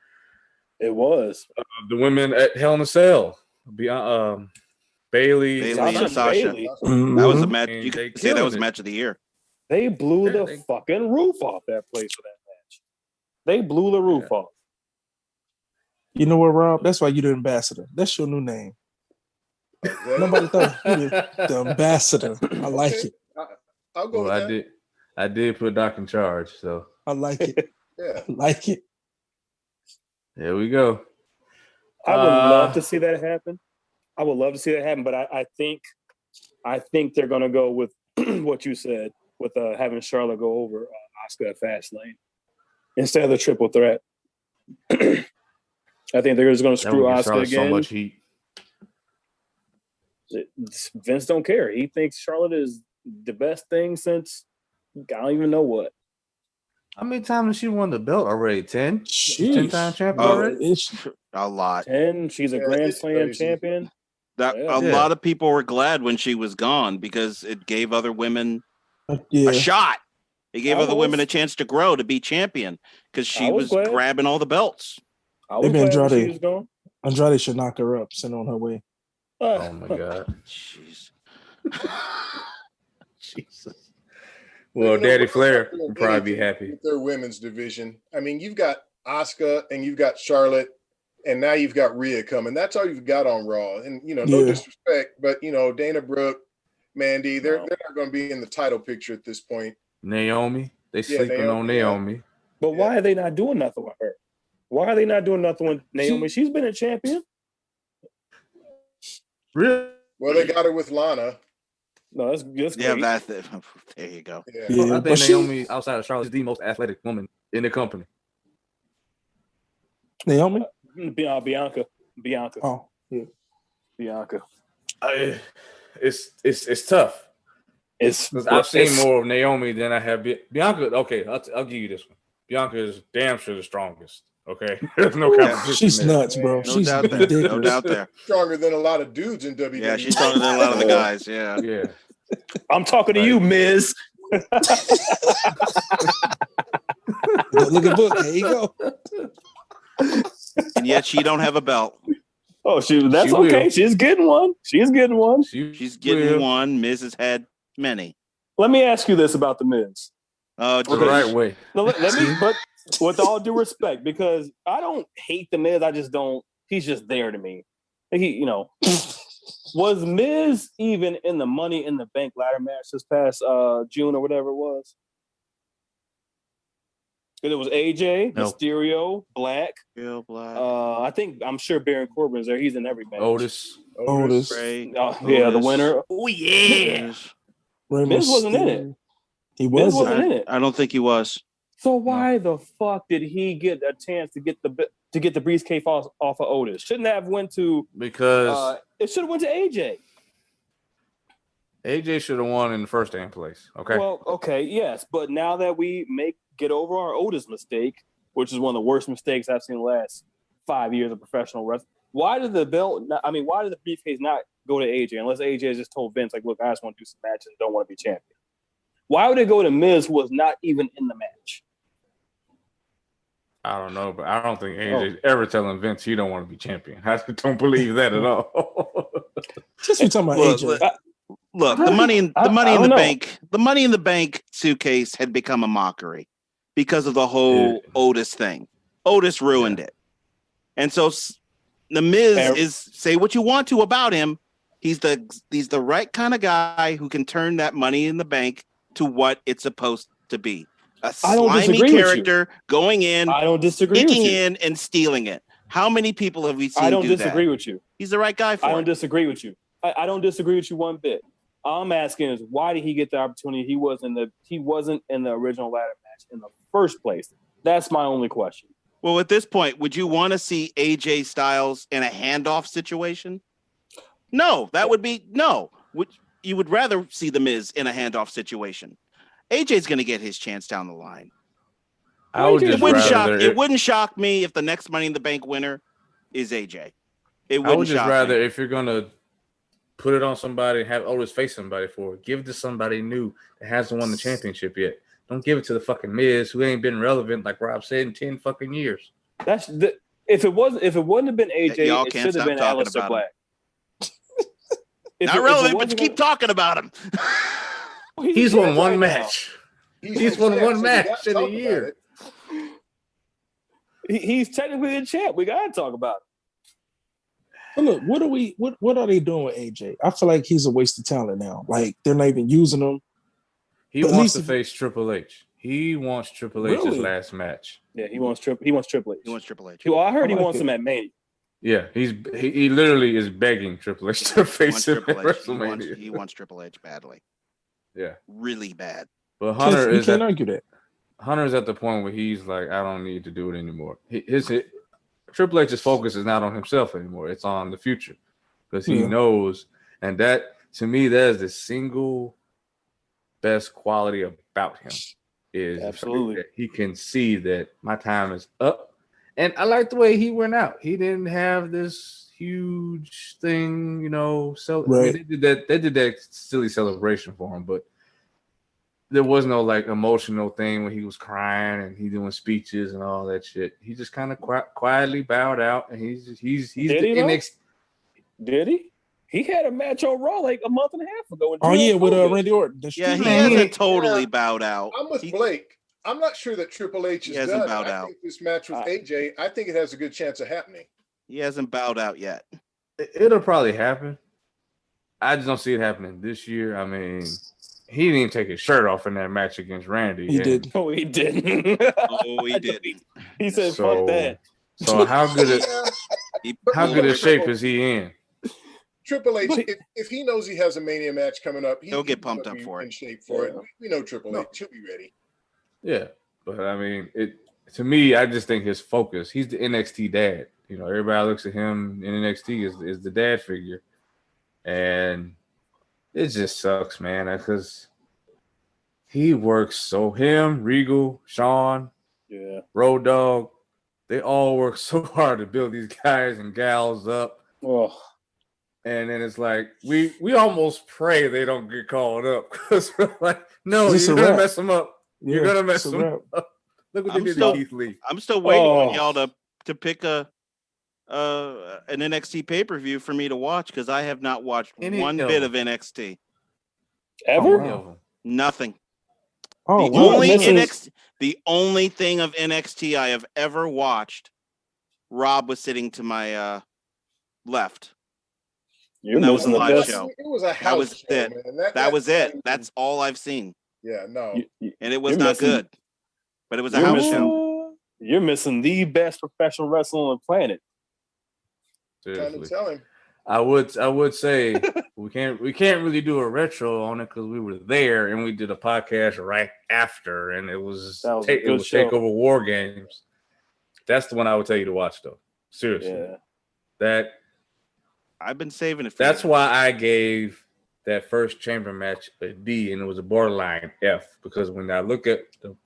It was. The women at Hell in a Cell, Bailey, Bayley and Sasha. Bailey. That was a match. And You they could say that killed was it. match of the year. They blew Yeah, the fucking roof off that place for that match. They blew the roof off. You know what, Rob? That's why you're the ambassador. That's your new name. Nobody thought you were the ambassador. I like Okay. it. I'll go Well, with that. I did put Doc in charge, so I like it. Yeah. I like it. there we go. I would love to see that happen. But I think they're gonna go with what you said with having Charlotte go over Asuka at Fastlane instead of the triple threat. I think they're just gonna That screw would give Asuka Charlotte again. so much heat. Vince don't care. He thinks Charlotte is the best thing since I don't even know what. How many times has she won the belt already? 10? Sheesh. 10-time champion already? It's- A lot. 10. She's a Yeah, Grand it's Slam crazy. champion. That Yeah. a lot of people were glad when she was gone because it gave other women yeah. a shot. It gave I other women was- a chance to grow, to be champion, because she I was was glad. grabbing all the belts. I was Maybe glad when Andrade. she was gone. Andrade should knock her up, send her on her way. Oh my god. Jeez. Jesus. Well, Daddy Flair Well, would probably be happy. with their women's division. I mean, you've got Asuka and you've got Charlotte, and now you've got Rhea coming. That's all you've got on Raw. And no Yeah. disrespect, but Dana Brooke, Mandy, they're No. not going to be in the title picture at this point. Naomi. They Yeah, sleeping on Naomi, yeah. Naomi. But why are they not doing nothing with her? Why are they not doing nothing with Naomi? She's been a champion. Really? Well, they got her with Lana. No, that's great. Yeah, that's it. There you go. Yeah. Yeah, I but think she- Naomi, outside of Charlotte, is the most athletic woman in the company. Naomi? Bianca. Oh, yeah. Bianca. It's tough. It's 'Cause I've seen it's- more of Naomi than I have Bianca. Okay, I'll give you this one. Bianca is damn sure the strongest. Okay, there's no competition. She's there. nuts, bro. No She's doubt there. ridiculous. No doubt there. Stronger than a lot of dudes in WWE. Yeah, she's stronger than a lot of the guys. Yeah. Yeah, I'm talking to Right. you, Miz. Look at book. There you go. And yet she don't have a belt. Oh, that's She okay. will. She's getting one. She's getting one. She's getting will. one. Miz has had many. Let me ask you this about the Miz. the Geez. right way. No, let me, but with all due respect, because I don't hate the Miz, I just don't. He's just there to me. Was Miz even in the Money in the Bank ladder match this past June or whatever it was? Because it was AJ, No. Mysterio, Black. Bill Black. I'm sure Baron Corbin's there. He's in every match. Otis. Otis. Ray. Yeah, the Otis. winner. Oh yeah. Rey Miz wasn't in it. Mysterio. He Miz wasn't. wasn't in it. I don't think he was. So why the fuck did he get a chance to get the briefcase off of Otis? Shouldn't have went to Because it should have went to AJ. AJ should have won in the first damn place. Okay. Well, okay, yes, but now that we get over our Otis mistake, which is one of the worst mistakes I've seen in the last 5 years of professional wrestling, why did the briefcase not go to AJ unless AJ just told Vince, like, look, I just want to do some matches and don't want to be champion? Why would it go to Miz, who was not even in the match? I don't know, but I don't think AJ's ever telling Vince he don't want to be champion. I don't believe that at all. Just be talking about AJ. Look, the money in the bank suitcase had become a mockery because of the whole Otis thing. Otis ruined it. And so the Miz is, say what you want to about him, he's the right kind of guy who can turn that money in the bank to what it's supposed to be. A slimy character going in, kicking in and stealing it. How many people have we seen do that? I don't disagree with you. He's the right guy for it. I don't disagree with you. I don't disagree with you one bit. All I'm asking is, why did he get the opportunity? He wasn't in the original ladder match in the first place. That's my only question. Well, at this point, would you want to see AJ Styles in a handoff situation? No, that would be no. You would rather see the Miz in a handoff situation. AJ's going to get his chance down the line. It wouldn't shock me if the next Money in the Bank winner is AJ. I would just rather, if you're going to put it on somebody, have Otis face somebody for it, give it to somebody new that hasn't won the championship yet. Don't give it to the fucking Miz who ain't been relevant, like Rob said, in 10 fucking years. If it wouldn't have been AJ, it should have been Aleister Black. Not relevant, but you keep talking about him. He's won one match. He's won one match in a year. He's technically the champ. We gotta talk about it. But look, what are they doing with AJ? I feel like he's a waste of talent now. Like, they're not even using him. He wants to face Triple H. He wants Triple H's last match. Yeah, he wants Triple H. He wants Triple H. Well, I heard he wants him at Mania. Yeah, he literally is begging Triple H to face him at WrestleMania. He wants Triple H badly. Yeah, really bad. But Hunter you can't argue that. Hunter's at the point where he's like, I don't need to do it anymore. Triple H's focus is not on himself anymore. It's on the future because he knows, and that to me, that is the single best quality about him is absolutely that he can see that my time is up. And I like the way he went out. He didn't have this huge thing, you know. So I mean, they did that silly celebration for him, but there was no like emotional thing when he was crying and he doing speeches and all that shit. He just kind of quietly bowed out, and he's the NXT. Did he? He had a match on Raw like a month and a half ago. With Randy Orton. He hasn't totally bowed out. I'm with Blake. I'm not sure that Triple H is done. I think this match with AJ, I think it has a good chance of happening. He hasn't bowed out yet. It'll probably happen. I just don't see it happening this year. I mean, he didn't even take his shirt off in that match against Randy. He did. Oh, he didn't. He didn't. He said, "Fuck that." So how good a shape is he in? Triple H, if he knows he has a Mania match coming up, he'll get pumped up for it. In shape for it. We know Triple H. He'll be ready. Yeah, but I mean, to me, I just think his focus. He's the NXT dad. You know, everybody looks at him in NXT is the dad figure, and it just sucks, man, because he works him, Regal, Shawn, Road Dogg, they all work so hard to build these guys and gals up. Oh. And then it's like we almost pray they don't get called up because we're like, no, you're gonna mess them up. You're gonna mess them up. Look what they did to Keith Lee. I'm still waiting on y'all to pick an NXT pay-per-view for me to watch because I have not watched one bit of NXT. Ever? Nothing. Oh, the only thing of NXT I have ever watched, Rob was sitting to my left. You're missing the best show. It was a house show, man. That was it. That's all I've seen. Yeah, no. And it was not good. But it was a house show. You're missing the best professional wrestler on the planet. Seriously. Time to tell him. I would say we can't really do a retro on it because we were there and we did a podcast right after, and it was Takeover War Games. That's the one I would tell you to watch, though. Seriously, that I've been saving it. That's why I gave that first chamber match a D, and it was a borderline F because when I look at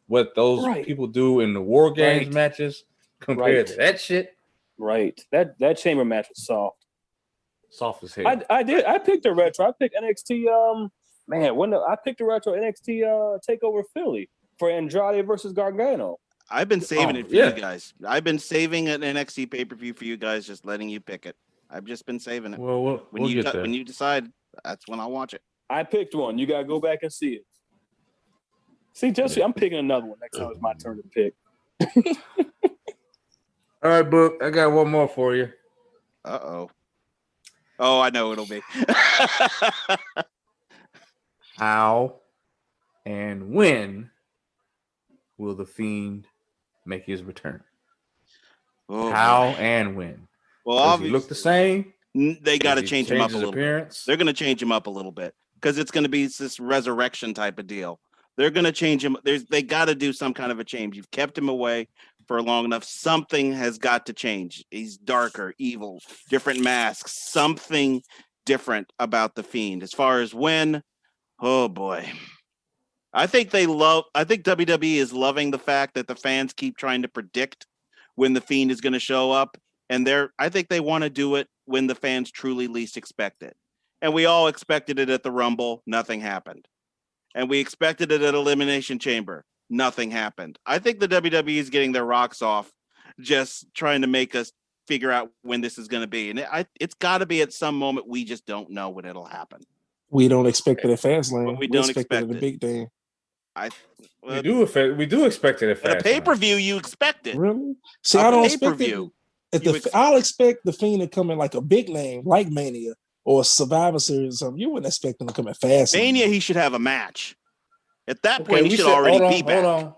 what those people do in the War Games matches compared to that shit, that chamber match was soft. Soft as hell. I picked a retro. I picked NXT. I picked a retro NXT Takeover Philly for Andrade versus Gargano. I've been saving it for yeah. you guys. I've been saving an NXT pay-per-view for you guys, just letting you pick it. I've just been saving it. Well, we'll get there. When you decide, that's when I'll watch it. I picked one. You gotta go back and see it. See, Jesse, I'm picking another one next time it's my turn to pick. All right, Book. I got one more for you. Uh-oh. Oh, I know it'll be. How and when will the Fiend make his return? Oh, How boy. and when? Well, Does he obviously look the same? they got to Does he change him up a his little appearance? bit. They're going to change him up a little bit because it's going to be this resurrection type of deal. They're going to change him. They got to do some kind of a change. You've kept him away for long enough. Something has got to change. He's darker, evil, different masks, something different about the Fiend. As far as when, oh boy. I think WWE is loving the fact that the fans keep trying to predict when the Fiend is going to show up. And I think they want to do it when the fans truly least expect it. And we all expected it at the Rumble. Nothing happened. And we expected it at Elimination Chamber. Nothing happened. I think the WWE is getting their rocks off just trying to make us figure out when this is going to be. And it's got to be at some moment. We just don't know when it'll happen. We don't expect it at Fastlane. But we don't expect it at the big thing. We do expect it at a pay-per-view. You expect it. Really? See, I don't expect it. I'll expect the Fiend to come in like a big name, like Mania or Survivor Series or something. You wouldn't expect him to come in fast. Mania, he should have a match. At that point, he should already be back. Hold on.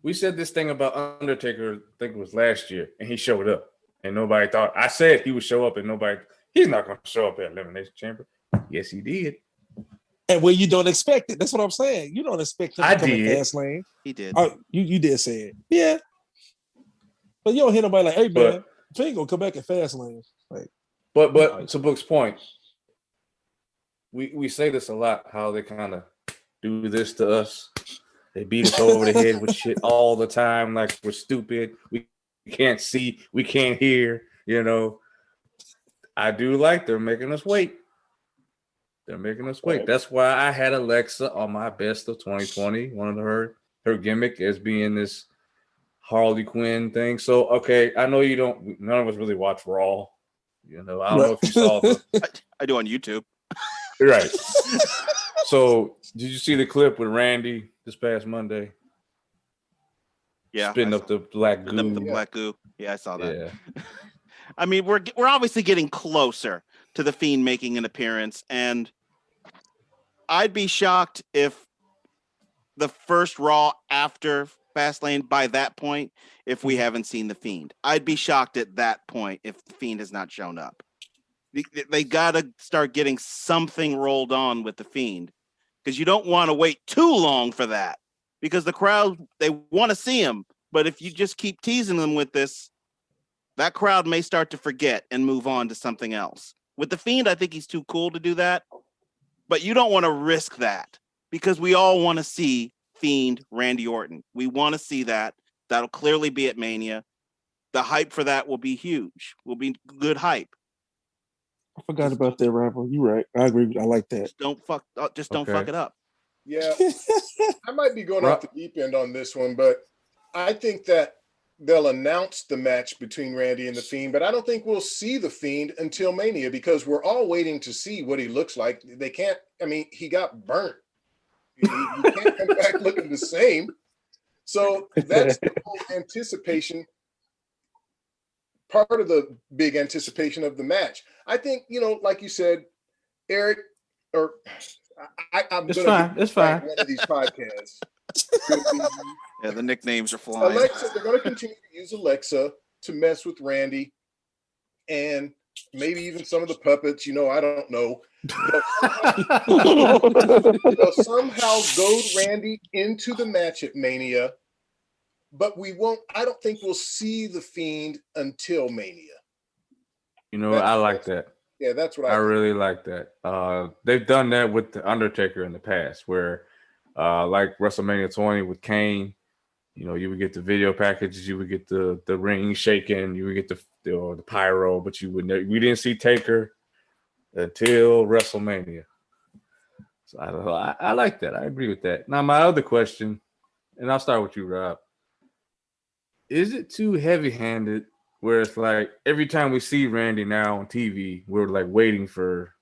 We said this thing about Undertaker, I think it was last year, and he showed up. And nobody thought. I said he would show up, and he's not going to show up at Elimination Chamber. Yes, he did. And when you don't expect it, that's what I'm saying. You don't expect him to come in fast lane. He did. Oh, you did say it. Yeah. But you don't hear nobody like, hey, man, Fiend gonna come back in fast lane. Like, but to Book's point, we say this a lot, how they kind of do this to us. They beat us over the head with shit all the time, like we're stupid. We can't see, we can't hear, I do like they're making us wait. They're making us wait. That's why I had Alexa on my best of 2020. One of her gimmick as being this Harley Quinn thing. So, okay, I know none of us really watch Raw. I don't know if you saw I do on YouTube. Right. So, did you see the clip with Randy this past Monday? Yeah. Spitting up the black goo. The black goo. Yeah, I saw that. Yeah. I mean, we're obviously getting closer to the Fiend making an appearance, and I'd be shocked if the first Raw after Fastlane by that point, if we haven't seen the Fiend. I'd be shocked at that point if the Fiend has not shown up. They got to start getting something rolled on with the Fiend, because you don't want to wait too long for that, because the crowd, they want to see him. But if you just keep teasing them with this, that crowd may start to forget and move on to something else. With the Fiend, I think he's too cool to do that, but you don't want to risk that, because we all want to see Fiend Randy Orton. We want to see that. That'll clearly be at Mania. The hype for that will be huge. Will be good hype. I forgot about that, Rival. You're right. I agree. I like that. Don't fuck it up. Yeah, I might be going off the deep end on this one, but I think that they'll announce the match between Randy and the Fiend, but I don't think we'll see the Fiend until Mania, because we're all waiting to see what he looks like. They can't. I mean, he got burnt. He can't come back looking the same. So that's the whole anticipation. Part of the big anticipation of the match. I think, like you said, Eric, or I'm it's fine. It's fine. One of these podcasts. Yeah, the nicknames are flying. Alexa, they're going to continue to use Alexa to mess with Randy, and maybe even some of the puppets. I don't know. They'll somehow goad Randy into the match at Mania, but we won't. I don't think we'll see the Fiend until Mania. I like that. Yeah, that's what I really like that. They've done that with the Undertaker in the past, where like WrestleMania 20 with Kane, you would get the video packages, you would get the ring shaking, you would get the pyro, but we didn't see Taker until WrestleMania. So I like that. I agree with that. Now my other question, and I'll start with you, Rob. is it too heavy-handed where it's like every time we see Randy now on TV, we're like waiting for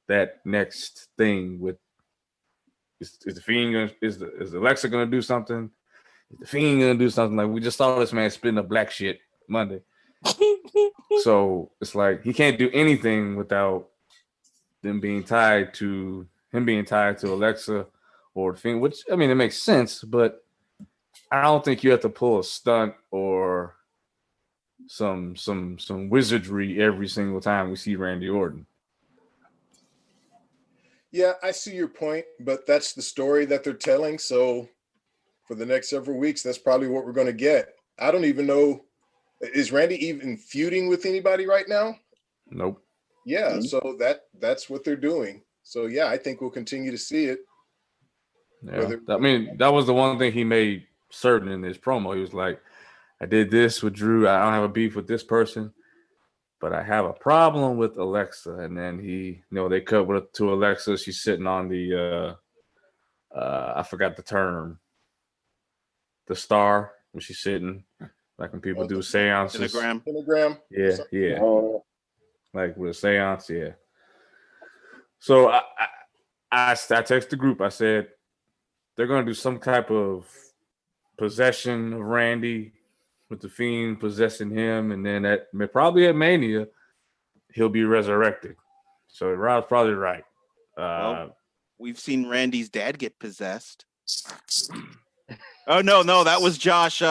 that next thing with is the Fiend gonna is Alexa gonna do something? Is the Fiend gonna do something? Like we just saw this man spitting up black shit Monday. So it's like he can't do anything without him being tied to Alexa or the Fiend, which I mean it makes sense, but I don't think you have to pull a stunt or some wizardry every single time we see Randy Orton. Yeah, I see your point, but that's the story that they're telling. So for the next several weeks, that's probably what we're going to get. I don't even know. Is Randy even feuding with anybody right now? Nope. Yeah, so that's what they're doing. So yeah, I think we'll continue to see it. Yeah. I mean, that was the one thing he made certain in his promo. He was like, I did this with Drew. I don't have a beef with this person, but I have a problem with Alexa. And then they cut to Alexa. She's sitting on the I forgot the term. The star when she's sitting, like when people do seances. Pentagram. Yeah. Like with a seance, yeah. So I text the group. I said they're gonna do some type of possession of Randy with the Fiend possessing him, and then probably at Mania he'll be resurrected. So Rob's probably right. Well, we've seen Randy's dad get possessed. Oh no, that was Josh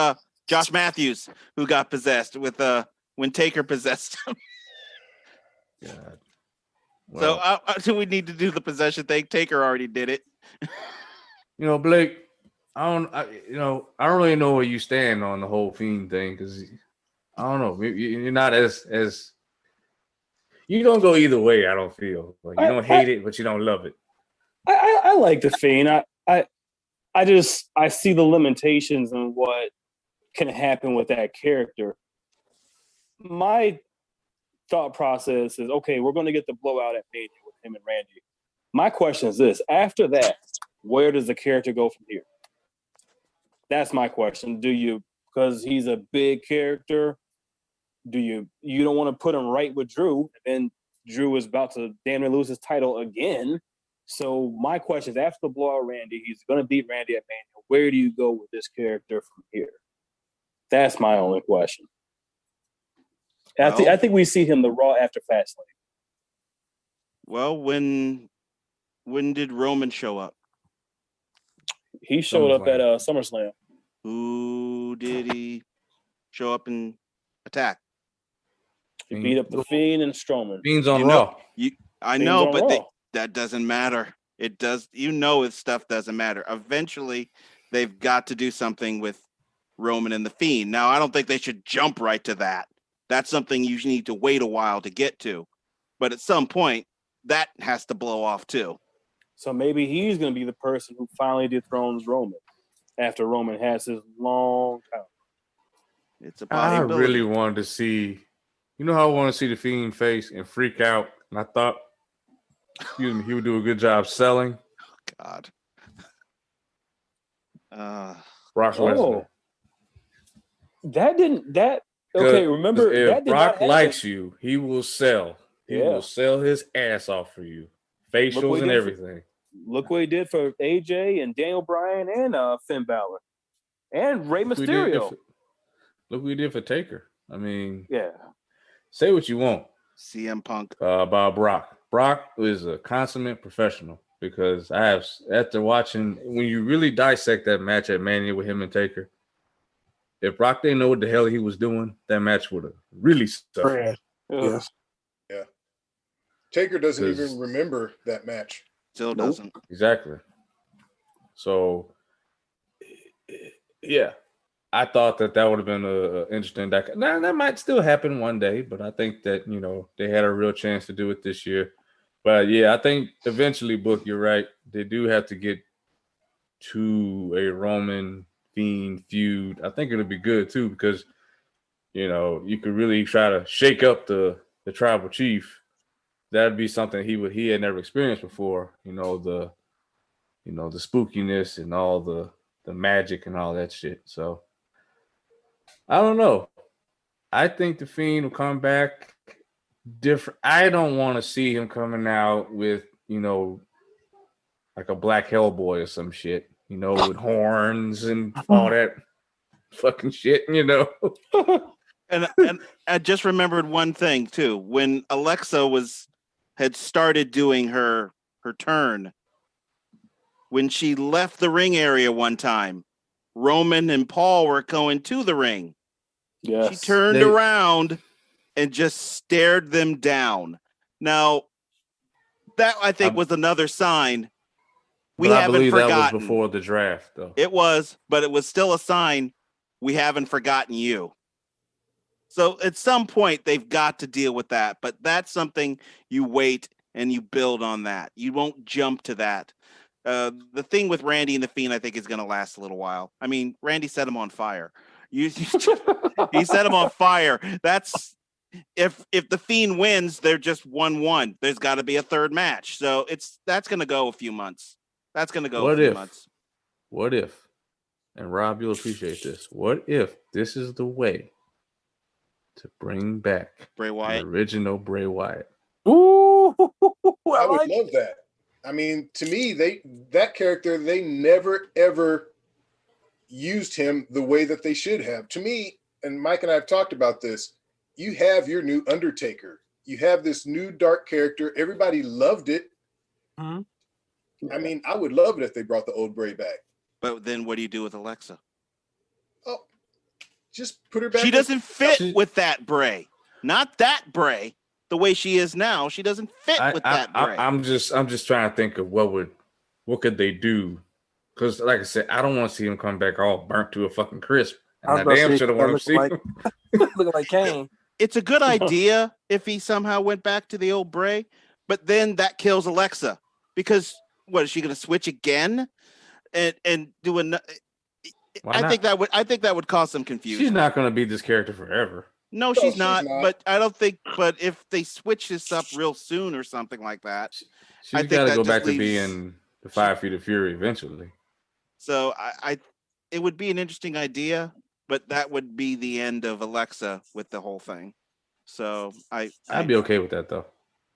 Matthews who got possessed with when Taker possessed him. God. Well, So we need to do the possession thing. Taker already did it. Blake, I don't really know where you stand on the whole Fiend thing because I don't know. You're not as you don't go either way. I don't feel like you don't hate it, but you don't love it. I like the Fiend. I see the limitations on what can happen with that character. My thought process is, okay, we're going to get the blowout at Mania with him and Randy. My question is this: after that, where does the character go from here? That's my question. Because he's a big character, you don't want to put him right with Drew, and Drew is about to damn near lose his title again. So my question is, after the blowout Randy, he's going to beat Randy at Mania. Where do you go with this character from here? That's my only question. I think we see him the Raw after Fastlane. Well, when did Roman show up? He showed up at SummerSlam. Who did he show up and attack? He beat up the Fiend and Strowman. Fiend's on Raw. I know, but that doesn't matter. It does. His stuff doesn't matter. Eventually, they've got to do something with Roman and the Fiend. Now, I don't think they should jump right to that. That's something you need to wait a while to get to. But at some point, that has to blow off too. So maybe he's going to be the person who finally dethrones Roman after Roman has his long time. It's a possibility. I really wanted to see, how I want to see the Fiend face and freak out. And I thought, he would do a good job selling. Oh, God. Brock Lesnar. Okay, remember if Brock likes you, he will sell. He will sell his ass off for you, facials and everything. Look what he did for AJ and Daniel Bryan and Finn Balor and Rey Mysterio. Look what he did for Taker. I mean, say what you want. CM Punk about Brock. Brock is a consummate professional because after watching, when you really dissect that match at Mania with him and Taker, if Brock didn't know what the hell he was doing, that match would have really suffered. Yes. Yeah. Taker doesn't even remember that match. Still doesn't. Exactly. So, yeah. I thought that would have been an interesting. Now, that might still happen one day, but I think that, they had a real chance to do it this year. But, yeah, I think eventually, Book, you're right. They do have to get to a Roman Fiend feud. I think it'll be good, too, because, you could really try to shake up the tribal chief. That'd be something he had never experienced before. The spookiness and all the magic and all that shit. So I don't know. I think the Fiend will come back different. I don't want to see him coming out with, like a black Hellboy or some shit, with horns and all that fucking shit, And I just remembered one thing too. When Alexa had started doing her turn, when she left the ring area one time, Roman and Paul were going to the ring. Yes. She turned around and just stared them down. Now, that I think was another sign. We haven't forgotten. That was before the draft, though. It was, but it was still a sign we haven't forgotten you. So at some point, they've got to deal with that. But that's something you wait and you build on that. You won't jump to that. The thing with Randy and the Fiend, I think, is going to last a little while. I mean, Randy set him on fire. He set him on fire. That's if the Fiend wins, they're just 1-1. There's got to be a third match. So that's going to go a few months. That's going to go a few months. What if? And Rob, you'll appreciate this. What if this is the way to bring back Bray Wyatt, the original Bray Wyatt? Ooh, I would love that. I mean, to me, that character, they never ever used him the way that they should have. To me, and Mike and I have talked about this, you have your new Undertaker. You have this new dark character. Everybody loved it. I mean, I would love it if they brought the old Bray back. But then what do you do with Alexa? Oh, just put her back. She doesn't fit with that Bray. Not that Bray. The way she is now, she doesn't fit with that Bray. I'm just trying to think of what could they do? Because like I said, I don't want to see him come back all burnt to a fucking crisp. And I damn sure don't want to see him looking like Kane. It's a good idea if he somehow went back to the old Bray, but then that kills Alexa because what is she going to switch again and do another? I think that would cause some confusion. She's not going to be this character forever. No, she's not. But I don't think. But if they switch this up real soon or something like that, she's got to go back to being the 5 Feet of Fury eventually. So it would be an interesting idea, but that would be the end of Alexa with the whole thing. So I'd be okay with that though.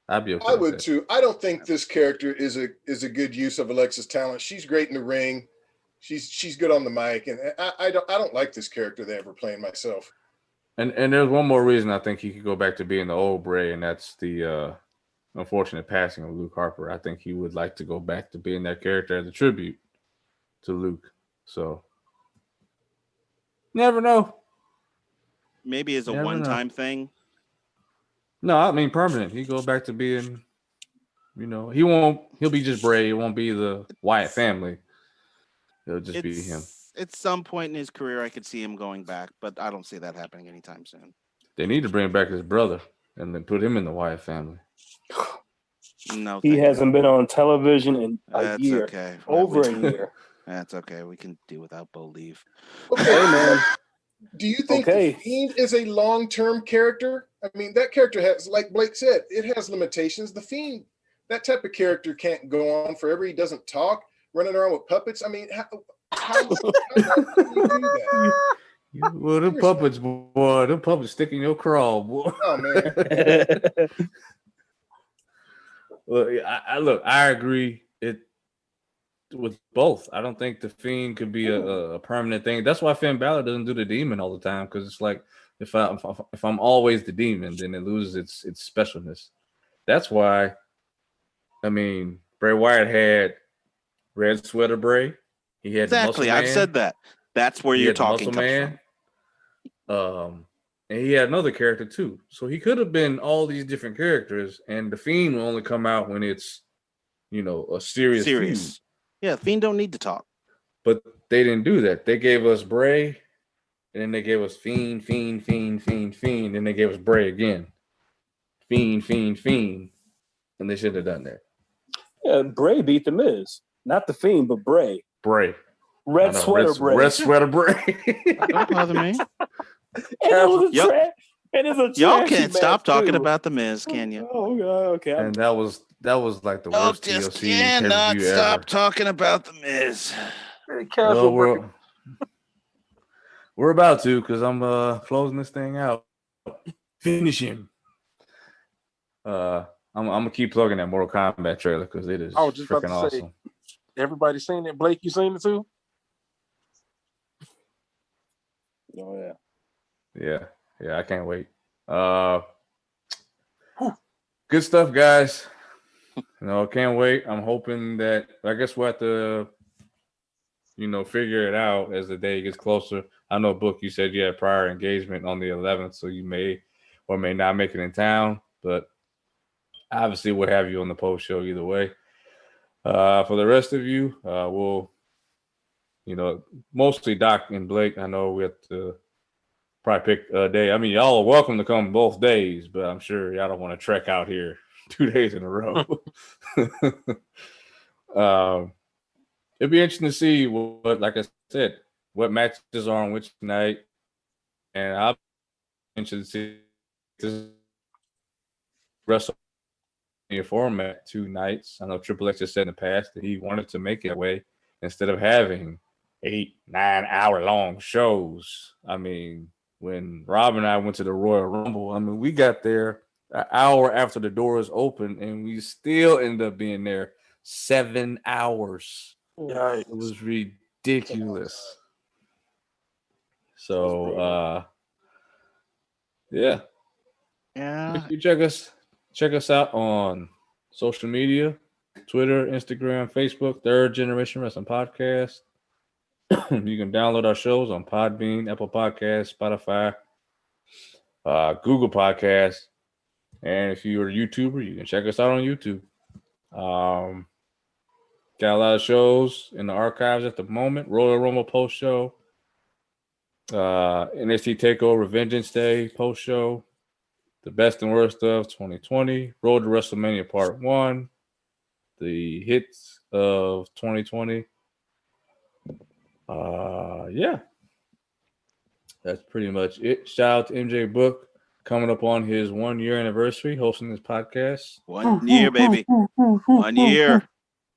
I'd be okay. I would too. I don't think this character is a good use of Alexa's talent. She's great in the ring. She's good on the mic, and I don't like this character they ever playing myself. And there's one more reason I think he could go back to being the old Bray, and that's the unfortunate passing of Luke Harper. I think he would like to go back to being that character as a tribute to Luke. So, never know. Maybe as a one-time thing. No, I mean permanent. He go back to being, he'll be just Bray. It won't be the Wyatt family. It'll just be him. At some point in his career, I could see him going back, but I don't see that happening anytime soon. They need to bring back his brother and then put him in the Wyatt family. No, he hasn't been on television in a year. Okay. Over a year. That's okay. We can do without Bo Leave. Okay, man. Do you think the Fiend is a long-term character? I mean, that character has, like Blake said, it has limitations. The Fiend, that type of character can't go on forever. He doesn't talk, running around with puppets. I mean, how do you do that? Well, them puppets, boy, them puppets stick in your crawl, boy. Oh man. Look, I agree. With both. I don't think the Fiend could be a permanent thing. That's why Finn Balor doesn't do the demon all the time, because it's like if I'm always the demon, then it loses its specialness. That's why. I mean, Bray Wyatt had Red Sweater Bray. He had exactly. I've said that. That's where you're talking. Muscle Man. And he had another character too. So he could have been all these different characters, and the Fiend will only come out when it's, a serious. Feud. Yeah, Fiend don't need to talk. But they didn't do that. They gave us Bray, and then they gave us Fiend, and they gave us Bray again. Fiend, and they should have done that. Yeah, Bray beat the Miz, not the Fiend, but Bray. Red Sweater Bray. Red Sweater Bray. Don't bother me. Y'all can't stop talking about the Miz, can you? Oh God, okay. And that was like the worst just TLC cannot stop ever. talking about the Miz. Very casual. We're about to, because I'm closing this thing out. Finish him. I'm gonna keep plugging that Mortal Kombat trailer because it is I was just about freaking to say, awesome. everybody seen it. Blake, you seen it too? Oh yeah. Yeah, I can't wait. Good stuff, guys. Can't wait. I'm hoping that I guess we'll have to, figure it out as the day gets closer. I know, Book, you said you had prior engagement on the 11th, so you may or may not make it in town, but obviously we'll have you on the post show either way. For the rest of you, we'll, mostly Doc and Blake. I know we have to probably pick a day. I mean, y'all are welcome to come both days, but I'm sure y'all don't want to trek out here 2 days in a row. It'd be interesting to see what, like I said, what matches are on which night, and I'm interested to see this WrestleMania format 2 nights. I know Triple H has said in the past that he wanted to make it that way instead of having 8-9 hour long shows. I mean, when Rob and I went to the Royal Rumble, I mean, we got there an hour after the doors opened, and we still ended up being there 7 hours. Yeah. It was ridiculous. So, yeah. Make sure you check us out on social media, Twitter, Instagram, Facebook, Third Generation Wrestling Podcast. You can download our shows on Podbean, Apple Podcasts, Spotify, Google Podcasts, and if you're a YouTuber, you can check us out on YouTube. Got a lot of shows in the archives at the moment. Royal Rumble post show, NXT Takeover Vengeance Day post show, the best and worst of 2020, Road to WrestleMania Part 1, the hits of 2020. Yeah. That's pretty much it. Shout out to MJ Book coming up on his 1 year anniversary hosting this podcast. 1 year, baby. 1 year.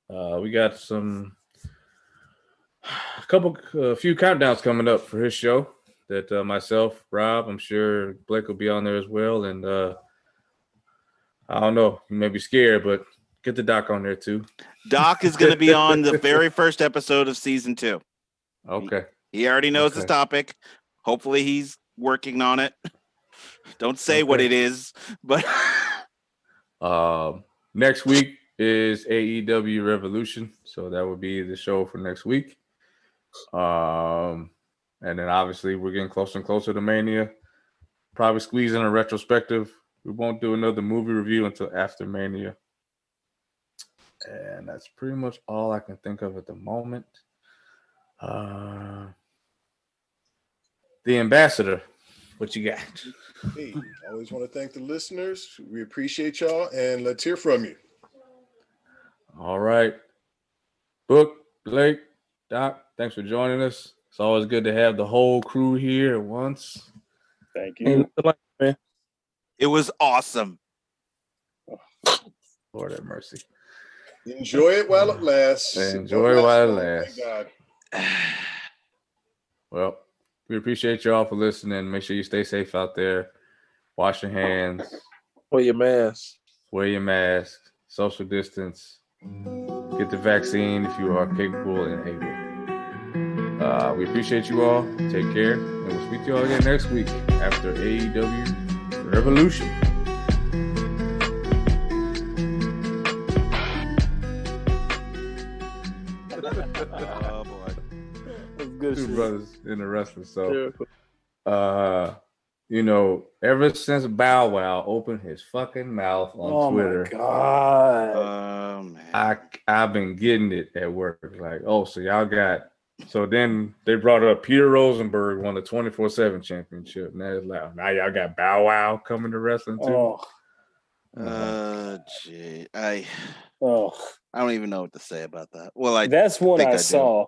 We got a few countdowns coming up for his show that myself, Rob, I'm sure Blake will be on there as well. And I don't know, you may be scared, but get the Doc on there too. Doc is going to be on the very first episode of season 2. Okay. He already knows the topic. Hopefully he's working on it. Don't say what it is, but next week is AEW Revolution, so that would be the show for next week. And then obviously we're getting closer and closer to Mania. Probably squeeze in a retrospective. We won't do another movie review until after Mania. And that's pretty much all I can think of at the moment. The Ambassador, what you got? Hey, I always want to thank the listeners. We appreciate y'all, and let's hear from you. All right. Book, Blake, Doc, thanks for joining us. It's always good to have the whole crew here at once. Thank you. Man. it was awesome. Lord have mercy. Enjoy it while it lasts. Enjoy it while it lasts. Thank God. Well, we appreciate y'all for listening. Make sure you stay safe out there. Wash your hands. Wear your mask. Wear your mask. Social distance. Get the vaccine if you are capable and able. We appreciate you all. Take care. And we'll speak to you all again next week after AEW Revolution. Oh boy. That's good Two shit. brothers in the wrestling. So, ever since Bow Wow opened his fucking mouth on Twitter, my God. Man. I've been getting it at work. Like, so y'all got. So then they brought up Peter Rosenberg won the 24/7 championship. Now it's loud. Now y'all got Bow Wow coming to wrestling too. Gee. Oh. I don't even know what to say about that. Well, That's what think I I do. saw.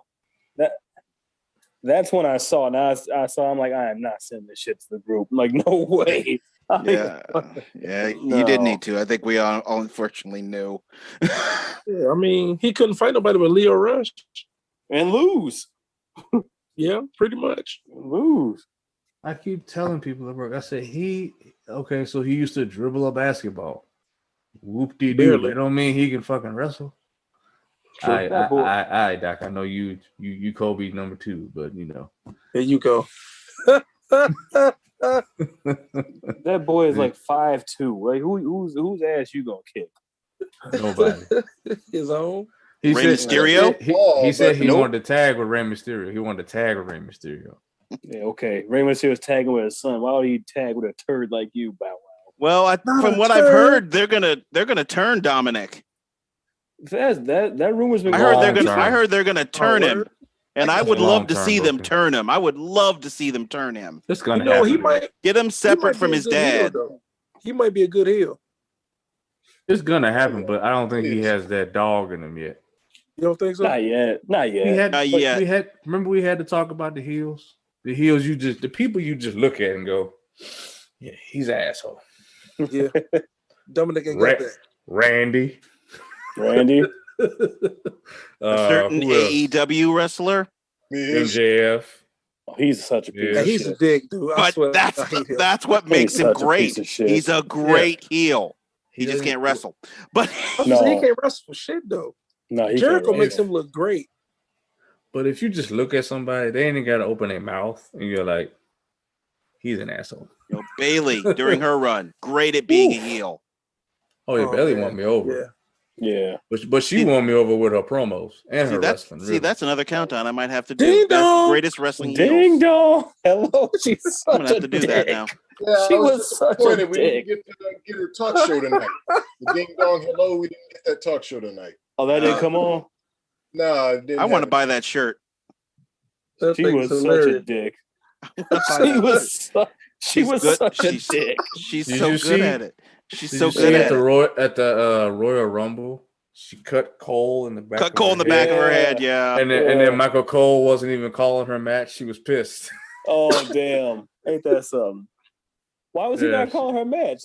That's when I saw. Now I saw. I'm like, I am not sending this shit to the group. I'm like, no way. Yeah, you did need to. I think we all unfortunately knew. Yeah, I mean, he couldn't fight nobody but Leo Rush. And lose. Yeah, pretty much. Lose. I keep telling people at work. I say so he used to dribble a basketball. Whoop de doo. Barely. It don't mean he can fucking wrestle. True. I, Doc. I know you Kobe number 2, but you know. There you go. That boy is like 5'2". Like whose ass you gonna kick? Nobody. His own. Rey Mysterio? He said he nope. wanted to tag with Rey Mysterio. He wanted to tag with Rey Mysterio. Yeah, okay. Rey Mysterio's tagging with his son. Why would he tag with a turd like you, Bow Wow? Well, from what I've heard, they're gonna turn Dominic. That rumor's been. I heard they're gonna turn him, and I would love to see them booking. turn him. I would love to see them turn him. It's gonna happen. He might Get him separate from his dad. Heel, he might be a good heel. It's gonna happen, but I don't think he has that dog in him yet. You don't think so? Not yet. Remember we had to talk about the heels. The heels, the people you just look at and go, yeah, he's an asshole. Yeah, Dominic ain't got that. Randy. Randy. A certain AEW wrestler. MJF. Oh, he's such a piece of he's shit. a dick, dude. I But swear, that's what makes him great. He's a great heel. He just can't wrestle. But he can't wrestle for shit though. No, Jericho makes him look great. But if you just look at somebody, they ain't got to open their mouth, and you're like, he's an asshole. Bailey during her run, great at being a heel. Oh yeah, Bailey won me over. Yeah. But she won me over with her promos and her wrestling. Really. See, that's another countdown I might have to do. Ding dong. Greatest wrestling Ding heels. dong. Hello. She's I'm gonna have to do that now. Yeah, She was such a we didn't get her talk show tonight. The Ding Dong Hello, we didn't get that talk show tonight. Oh, that didn't come on? No, it didn't. I want to buy that shirt. She was such a dick. She was such a dick. She's so good at it. She's so good at it. At the Royal Rumble, she cut Cole in the back. Cut Cole in the back of her head, yeah. And then Michael Cole wasn't even calling her match. She was pissed. Oh damn! Ain't that something? Why was he not calling her match?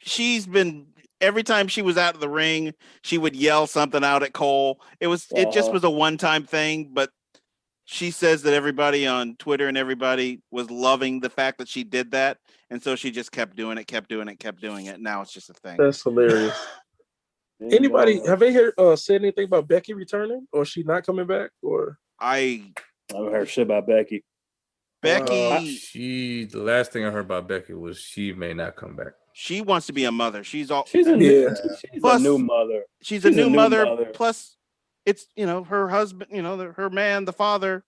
She's been every time she was out of the ring, she would yell something out at Cole. It just was a one-time thing, but she says that everybody on Twitter and everybody was loving the fact that she did that. And so she just kept doing it. Now it's just a thing. That's hilarious. Anybody, have they said anything about Becky returning, or she not coming back? Or I haven't heard shit about Becky. The last thing I heard about Becky was she may not come back. She wants to be a mother. She's a new mother. She's a new mother. Plus, it's her husband, her man, the father,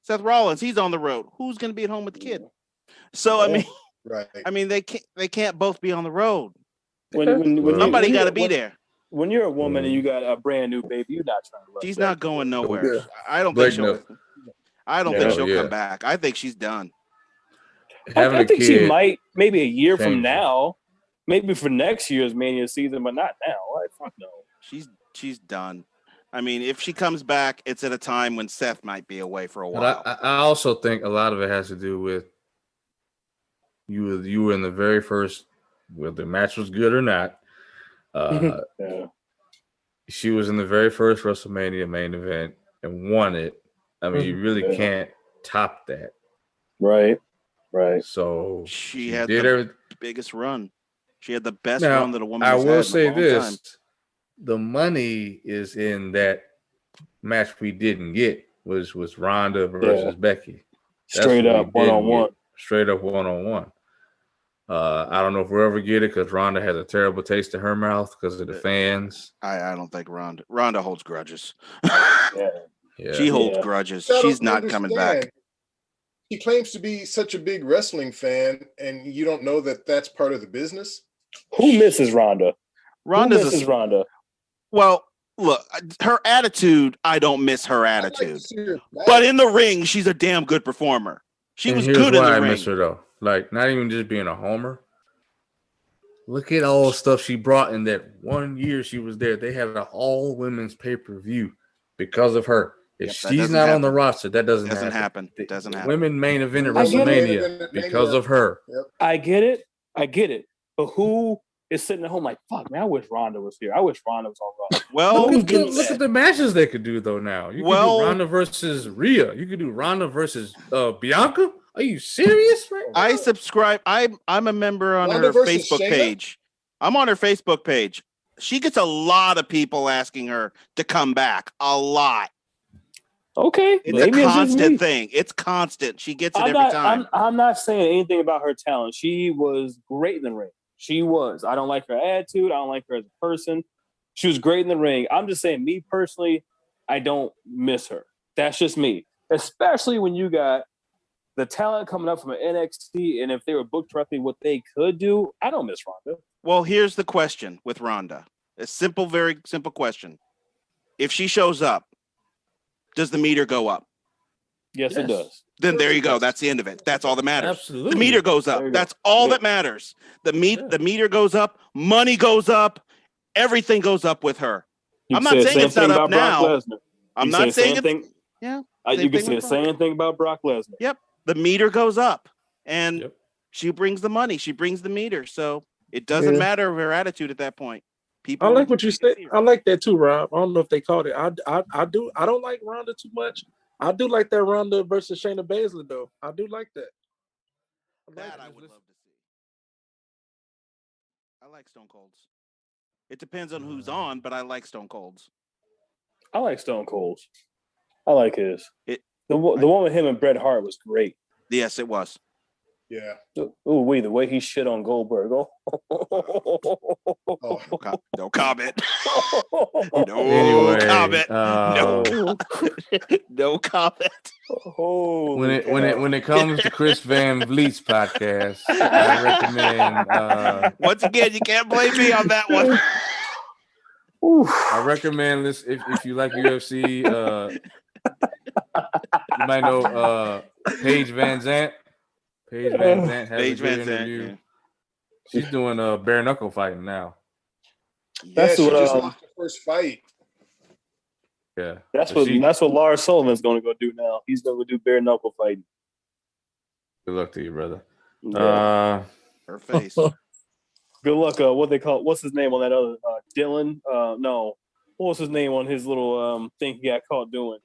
Seth Rollins. He's on the road. Who's going to be at home with the kid? So they can't both be on the road. When somebody got to be there. When you're a woman and you got a brand new baby, you're not trying to rush. She's not going nowhere. Yeah. I don't think she'll. I don't think she'll come back. I think she's done. I think she might, maybe a year from now, maybe for next year's Mania season, but not now. Like, fuck no. She's done. I mean, if she comes back, it's at a time when Seth might be away for a while. But I also think a lot of it has to do with you were in the very first, whether the match was good or not. She was in the very first WrestleMania main event and won it. I mean, you really can't top that. Right. So she had the biggest run. She had the best run that a woman has had. I will say this. Time. The money is in that match we didn't get was Ronda versus Becky. Straight up one-on-one. Straight up one-on-one. I don't know if we'll ever get it because Ronda has a terrible taste in her mouth because of the fans. I don't think Ronda holds grudges. Yeah. She holds grudges. She's not coming back. He claims to be such a big wrestling fan, and you don't know that that's part of the business. Who misses Ronda? Ronda. Well, look, her attitude. I don't miss her attitude, but in the ring, she's a damn good performer. She was good in the ring. I miss her though. Like, not even just being a homer. Look at all the stuff she brought in that 1 year she was there. They had an all women's pay-per-view because of her. If she's not on the roster, that doesn't happen. It doesn't happen. Women main event at WrestleMania because of her. I get it. But who is sitting at home like, fuck, man, I wish Ronda was here. I wish Ronda was on Raw. Well, Look at the matches they could do though. Now you could do Ronda versus Rhea. You could do Ronda versus Bianca. Are you serious? Right now? I subscribe. I'm a member on Ronda her versus Facebook Shayna? page. I'm on her Facebook page. She gets a lot of people asking her to come back. A lot. Okay, It's a constant thing. It's constant. She gets it every time. I'm not saying anything about her talent. She was great in the ring. She was. I don't like her attitude. I don't like her as a person. She was great in the ring. I'm just saying, me personally, I don't miss her. That's just me. Especially when you got the talent coming up from an NXT, and if they were booked correctly, what they could do, I don't miss Ronda. Well, here's the question with Ronda. A simple, very simple question. If she shows up, does the meter go up? Yes, it does. Then there you go. That's the end of it. That's all that matters. Absolutely. The meter goes up. That's all that matters. The meter goes up. Money goes up. Everything goes up with her. I'm not saying it's not up now. I'm not saying it's... Yeah. You can say the same thing about Brock Lesnar. Yep. The meter goes up. And she brings the money. She brings the meter. So it doesn't matter her attitude at that point. I like what you said. I like that too, Rob. I don't know if they called it. I do. I don't like Ronda too much. I do like that Ronda versus Shayna Baszler though. I do like that. I would love to see. I like Stone Cold's. It depends on who's on, but I like Stone Cold's. I like Stone Cold's. I like his. The one with him and Bret Hart was great. Yes, it was. Yeah. Oh, wait, the way he shit on Goldberg. No comment. Anyway, comment. No comment. When it comes to Chris Van Vliet's podcast, I recommend. Once again, you can't blame me on that one. I recommend this if you like UFC. You might know Paige Van Zant. Paige Van Zant has a good interview. Yeah. She's doing bare knuckle fighting now. That's she what just lost her first fight. Yeah, that's what Lars Sullivan's going to go do now. He's going to do bare knuckle fighting. Good luck to you, brother. Yeah. Her face. Good luck. What's his name on that other Dylan? No, what was his name on his little thing he got caught doing?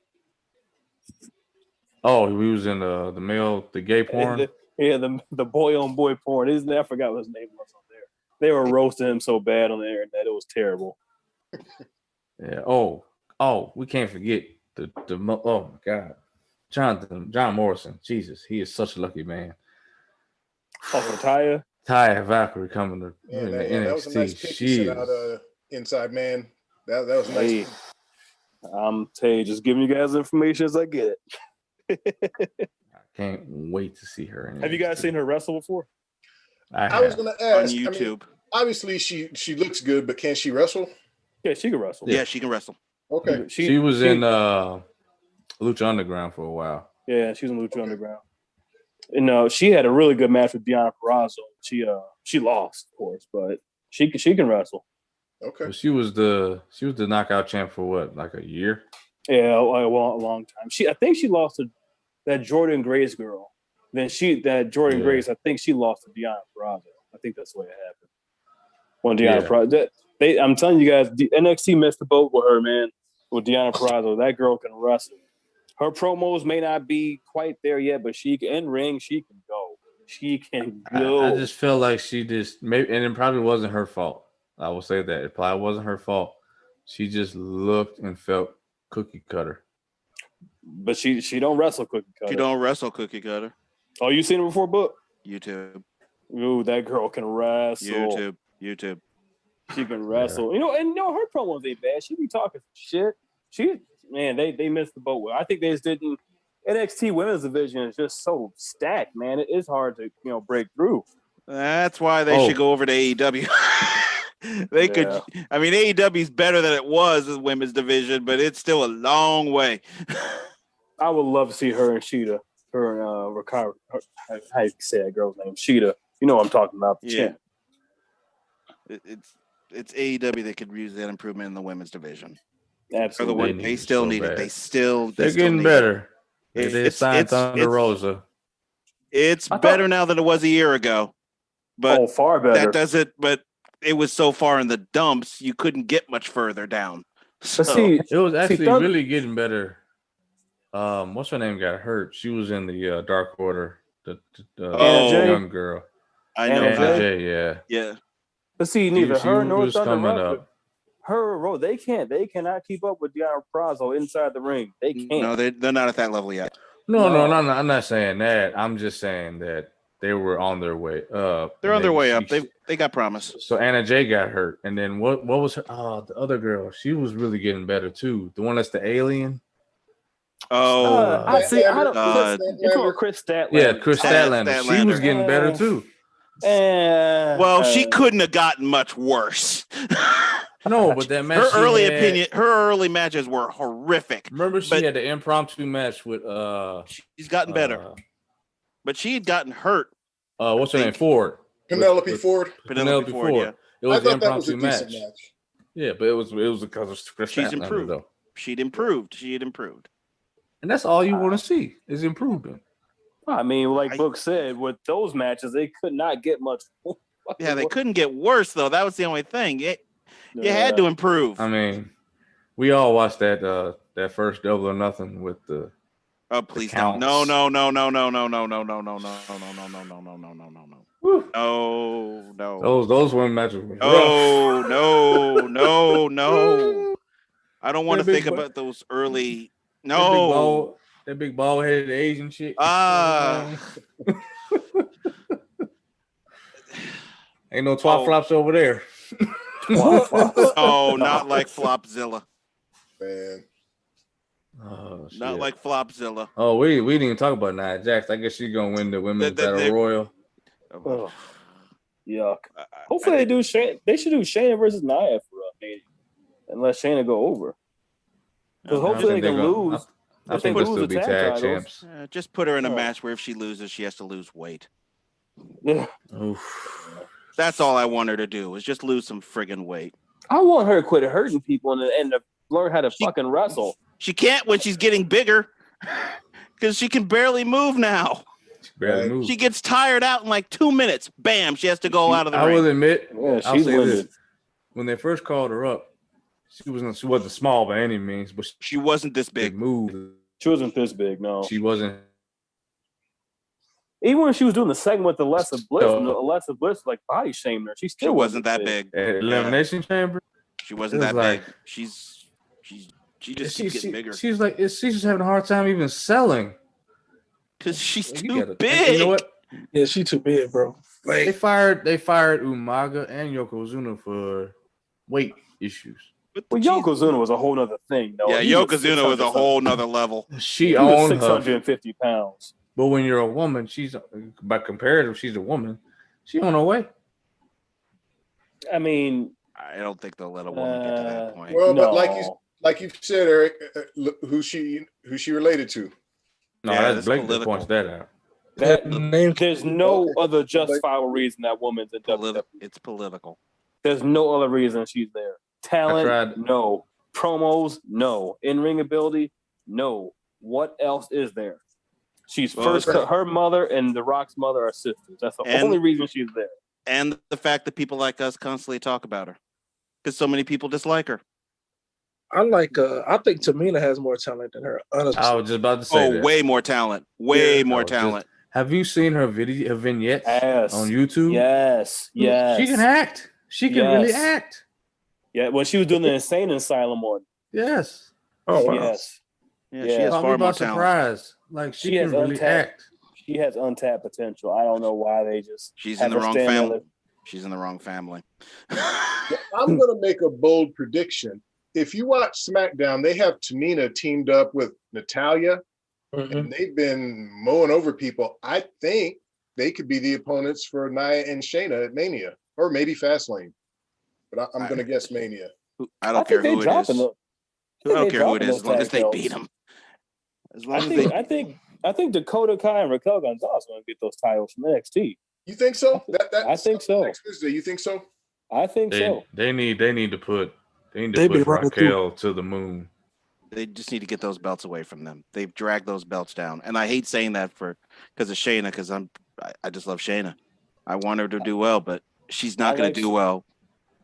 Oh, he was in the gay porn. The boy on boy porn. I forgot what his name was on there. They were roasting him so bad on the internet. It was terrible. Yeah. Oh, we can't forget the oh my God, John Morrison. Jesus, he is such a lucky man. Oh, for Taya Valkyrie coming to NXT. NXT. That was a nice pick you set out, Inside Man. That was nice. Hey, I'm telling you, just giving you guys information as I get it. I can't wait to see her. Have you guys seen her wrestle before? I was going to ask. On YouTube. Obviously, she looks good, but can she wrestle? Yeah, she can wrestle. Yeah, she can wrestle. Okay. She was in Lucha Underground for a while. Yeah, she was in Lucha Underground. And she had a really good match with Deonna Purrazzo. She lost, of course, but she can wrestle. Okay. Well, she was the knockout champ for what, like a year? Yeah, a long time. I think she lost to that Jordan Grace girl. Then Jordan Grace, I think she lost to Deonna Purrazzo. I think that's the way it happened. When Deonna Purrazzo, I'm telling you guys, NXT missed the boat with her, man. With Deonna Purrazzo, that girl can wrestle. Her promos may not be quite there yet, but in ring, she can go. She can go. I just felt like she just maybe, and it probably wasn't her fault. I will say that it probably wasn't her fault. She just looked and felt cookie cutter. But she don't wrestle cookie cutter. She don't wrestle cookie cutter. Oh, you seen her before, Book? YouTube. Ooh, that girl can wrestle. YouTube. She can wrestle. Yeah. Her promos ain't bad. She be talking shit. They missed the boat with her. I think they just didn't. NXT Women's Division is just so stacked, man. It is hard to break through. That's why they should go over to AEW. They could. I mean, AEW is better than it was as women's division, but it's still a long way. I would love to see her and Sheeta. Her and Ricardo. How you say that girl's name? Sheeta. You know what I'm talking about. Yeah. It's AEW that could use that improvement in the women's division. Absolutely. They still need it. They're getting better. They signed Thunder Rosa. It's better now than it was a year ago. But far better. That doesn't. But it was so far in the dumps, you couldn't get much further down. So, But see, It was actually Thun- really getting better. What's her name got hurt? She was in the Dark Order. The Anna Jay? young girl. I know Anna Anna Jay? Jay, yeah. Yeah. but see, neither She her nor was Thunder coming Rosa, up. her or Rose, they cannot keep up with Deanna Prazo inside the ring. They can't. No, they're not at that level yet. No, No. I'm not saying that. I'm just saying that they were on their way up. They're on their way up. They got promise. So Anna Jay got hurt, and then what was her? Oh, the other girl. She was really getting better too. The one that's the alien. Oh, I see. I don't. God. You're talking about Chris Statlander. Yeah, Chris Statlander. She was Statlander. getting better too. Well, she couldn't have gotten much worse. No, but that match. Her early matches were horrific. Remember, she had the impromptu match with She's gotten better, but she had gotten hurt. What's her name? Ford. Penelope Ford. Penelope Ford. Yeah. It was I the thought that was a impromptu decent match. Yeah, but it was because of Chris She's Statlander, improved. though. She had improved. And that's all you want to see is improvement. I mean, like Book said, with those matches, they could not get much. Yeah, they couldn't get worse though. That was the only thing. You had to improve. I mean, we all watched that first Double or Nothing with the. Oh, please the don't! counts. No! No! Those one matches were rough. Oh no! I don't want to think about those early. No, that big bald headed Asian chick. Ain't no twat flops over there. Oh, not like Flopzilla. Man. Oh, shit. Not like Flopzilla. Oh, we didn't even talk about Nia Jax. I guess she's gonna win the women's battle royal. Oh, yuck. Hopefully they should do Shayna versus Nia for Mania, and let Shayna go over. Because hopefully they can lose. I think they'll still be tag champs. Just put her in a match where if she loses, she has to lose weight. Yeah. Oof. That's all I want her to do is just lose some friggin' weight. I want her to quit hurting people and to learn how to fucking wrestle. She can't when she's getting bigger because she can barely move now. She gets tired out in like 2 minutes. Bam, she has to go out of the ring. I will admit, I'll say this. When they first called her up, she wasn't small by any means, but she wasn't this big. She wasn't this big, no. She wasn't. Even when she was doing the segment with Alexa Bliss, like body shamed her. She still wasn't that big. Elimination Chamber. She wasn't that big. She just keeps getting bigger. She's just having a hard time even selling because she's too big. You know what? Yeah, she's too big, bro. Like they fired Umaga and Yokozuna for weight issues. Well, Yokozuna was a whole nother thing, though. Yeah, Yokozuna was a whole nother level. She owned 650 pounds. But when you're a woman, she's by comparative, she's a woman. She on her way. I mean, I don't think they'll let a woman get to that point. Well, but like you said, Eric, who she related to? No, that's Blake that points that out. There's no other justifiable reason that woman's in WWE. It's political. There's no other reason she's there. Talent, no. Promos, no. In-ring ability, no. What else is there? She's her mother and The Rock's mother are sisters. That's the only reason she's there. And the fact that people like us constantly talk about her. Because so many people dislike her. I think Tamina has more talent than her, honestly. I was just about to say that. Way more talent. Way more talent. Have you seen her vignettes on YouTube? Yes. She can act. She can really act. Yeah, when she was doing the Insane Asylum one. Yes. Oh, wow. Yes. Yeah, she has far more talent. Surprise. Like she can really act. She has untapped potential. I don't know why they just. She's in the wrong family. She's in the wrong family. I'm going to make a bold prediction. If you watch SmackDown, they have Tamina teamed up with Natalya, and they've been mowing over people. I think they could be the opponents for Nia and Shayna at Mania, or maybe Fastlane. But I'm going to guess Mania. I don't care who it is. I don't care who it is, as long as they beat them. I think Dakota Kai and Raquel Gonzalez are going to get those titles from NXT. You think so? I think so. Next Tuesday, you think so? I think so. They need to put Raquel to the moon. They just need to get those belts away from them. They've dragged those belts down, and I hate saying that because of Shayna, because I just love Shayna. I want her to do well, but she's not going to do well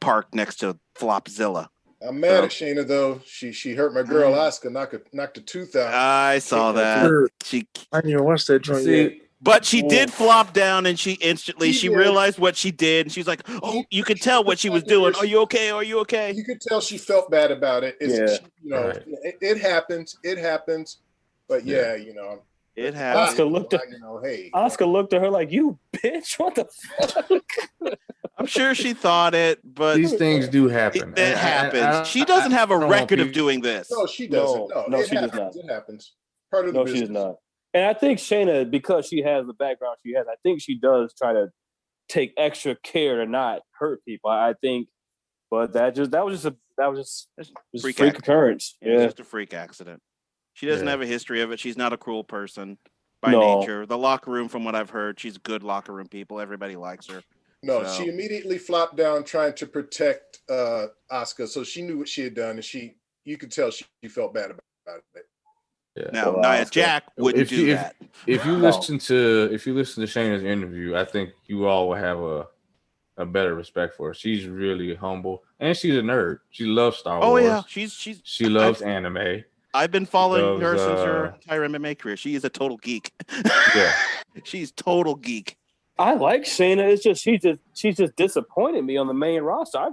parked next to Flopzilla. I'm mad at Shayna though. She hurt my girl Asuka, knocked a tooth out. I saw that. She I didn't even watch that joint yet. But she did flop down, and she instantly realized what she did, and she's like, "Oh, you could tell what she was doing. Are you okay? Are you okay?" You could tell she felt bad about it. It happens. It happens. But it happens. Asuka looked at her like, "You bitch! What the fuck?" I'm sure she thought it, but these things do happen. It happens. She doesn't have a record of doing this. No, she doesn't. No, she does not. It happens. Part of the business. She does not. And I think Shayna, because she has the background she has, I think she does try to take extra care to not hurt people. I think, but that was just a freak occurrence. It was just a freak accident. She doesn't have a history of it. She's not a cruel person by nature. The locker room, from what I've heard, she's good locker room people. Everybody likes her. No, she immediately flopped down trying to protect Asuka, so she knew what she had done, and you could tell she felt bad about it. Yeah. Now, Nia Jax wouldn't do that. If you listen to Shayna's interview, I think you all will have a better respect for her. She's really humble, and she's a nerd. She loves Star Wars. Oh yeah, she loves anime. I've been following her since her entire MMA career. She is a total geek. Yeah, she's total geek. I like Shayna. It's just she's just disappointed me on the main roster.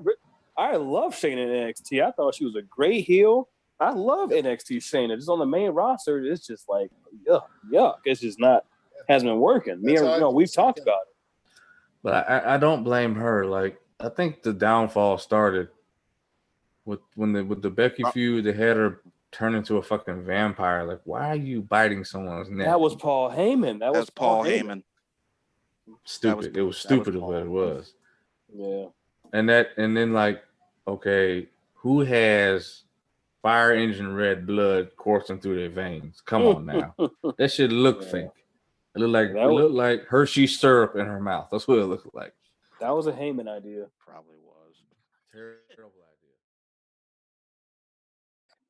I love Shayna in NXT. I thought she was a great heel. I love NXT Shayna. Just on the main roster, it's just like yuck. It's just hasn't been working. We've talked about it. But I don't blame her. Like, I think the downfall started with the Becky feud. They had her turn into a fucking vampire. Like, why are you biting someone's neck? That was Paul Heyman. That was Paul Heyman. Stupid. It was stupid of what it was. Yeah. And then like, okay, who has fire engine red blood coursing through their veins? Come on now. That shit look fake. It looked like Hershey syrup in her mouth. That's what it looked like. That was a Heyman idea. Probably was. Terrible idea.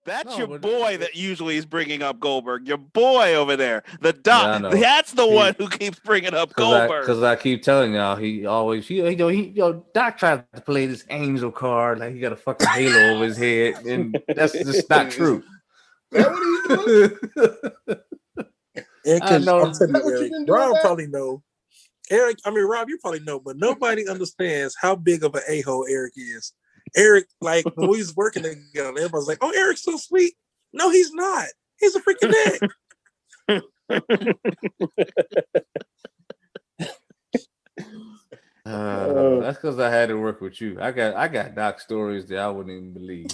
That's your boy that usually is bringing up Goldberg. Your boy over there, the Doc. Yeah, that's the one who keeps bringing up Goldberg. Because I keep telling y'all, he always, Doc tries to play this angel card like he got a fucking halo over his head, and that's just not true. I'm telling you, Eric, Rob probably know. Rob, you probably know, but nobody understands how big of an a-hole Eric is. Eric, like, when we was working together, everybody's like, "Oh, Eric's so sweet." No, he's not. He's a freaking dick. That's because I had to work with you. I got Doc stories that I wouldn't even believe.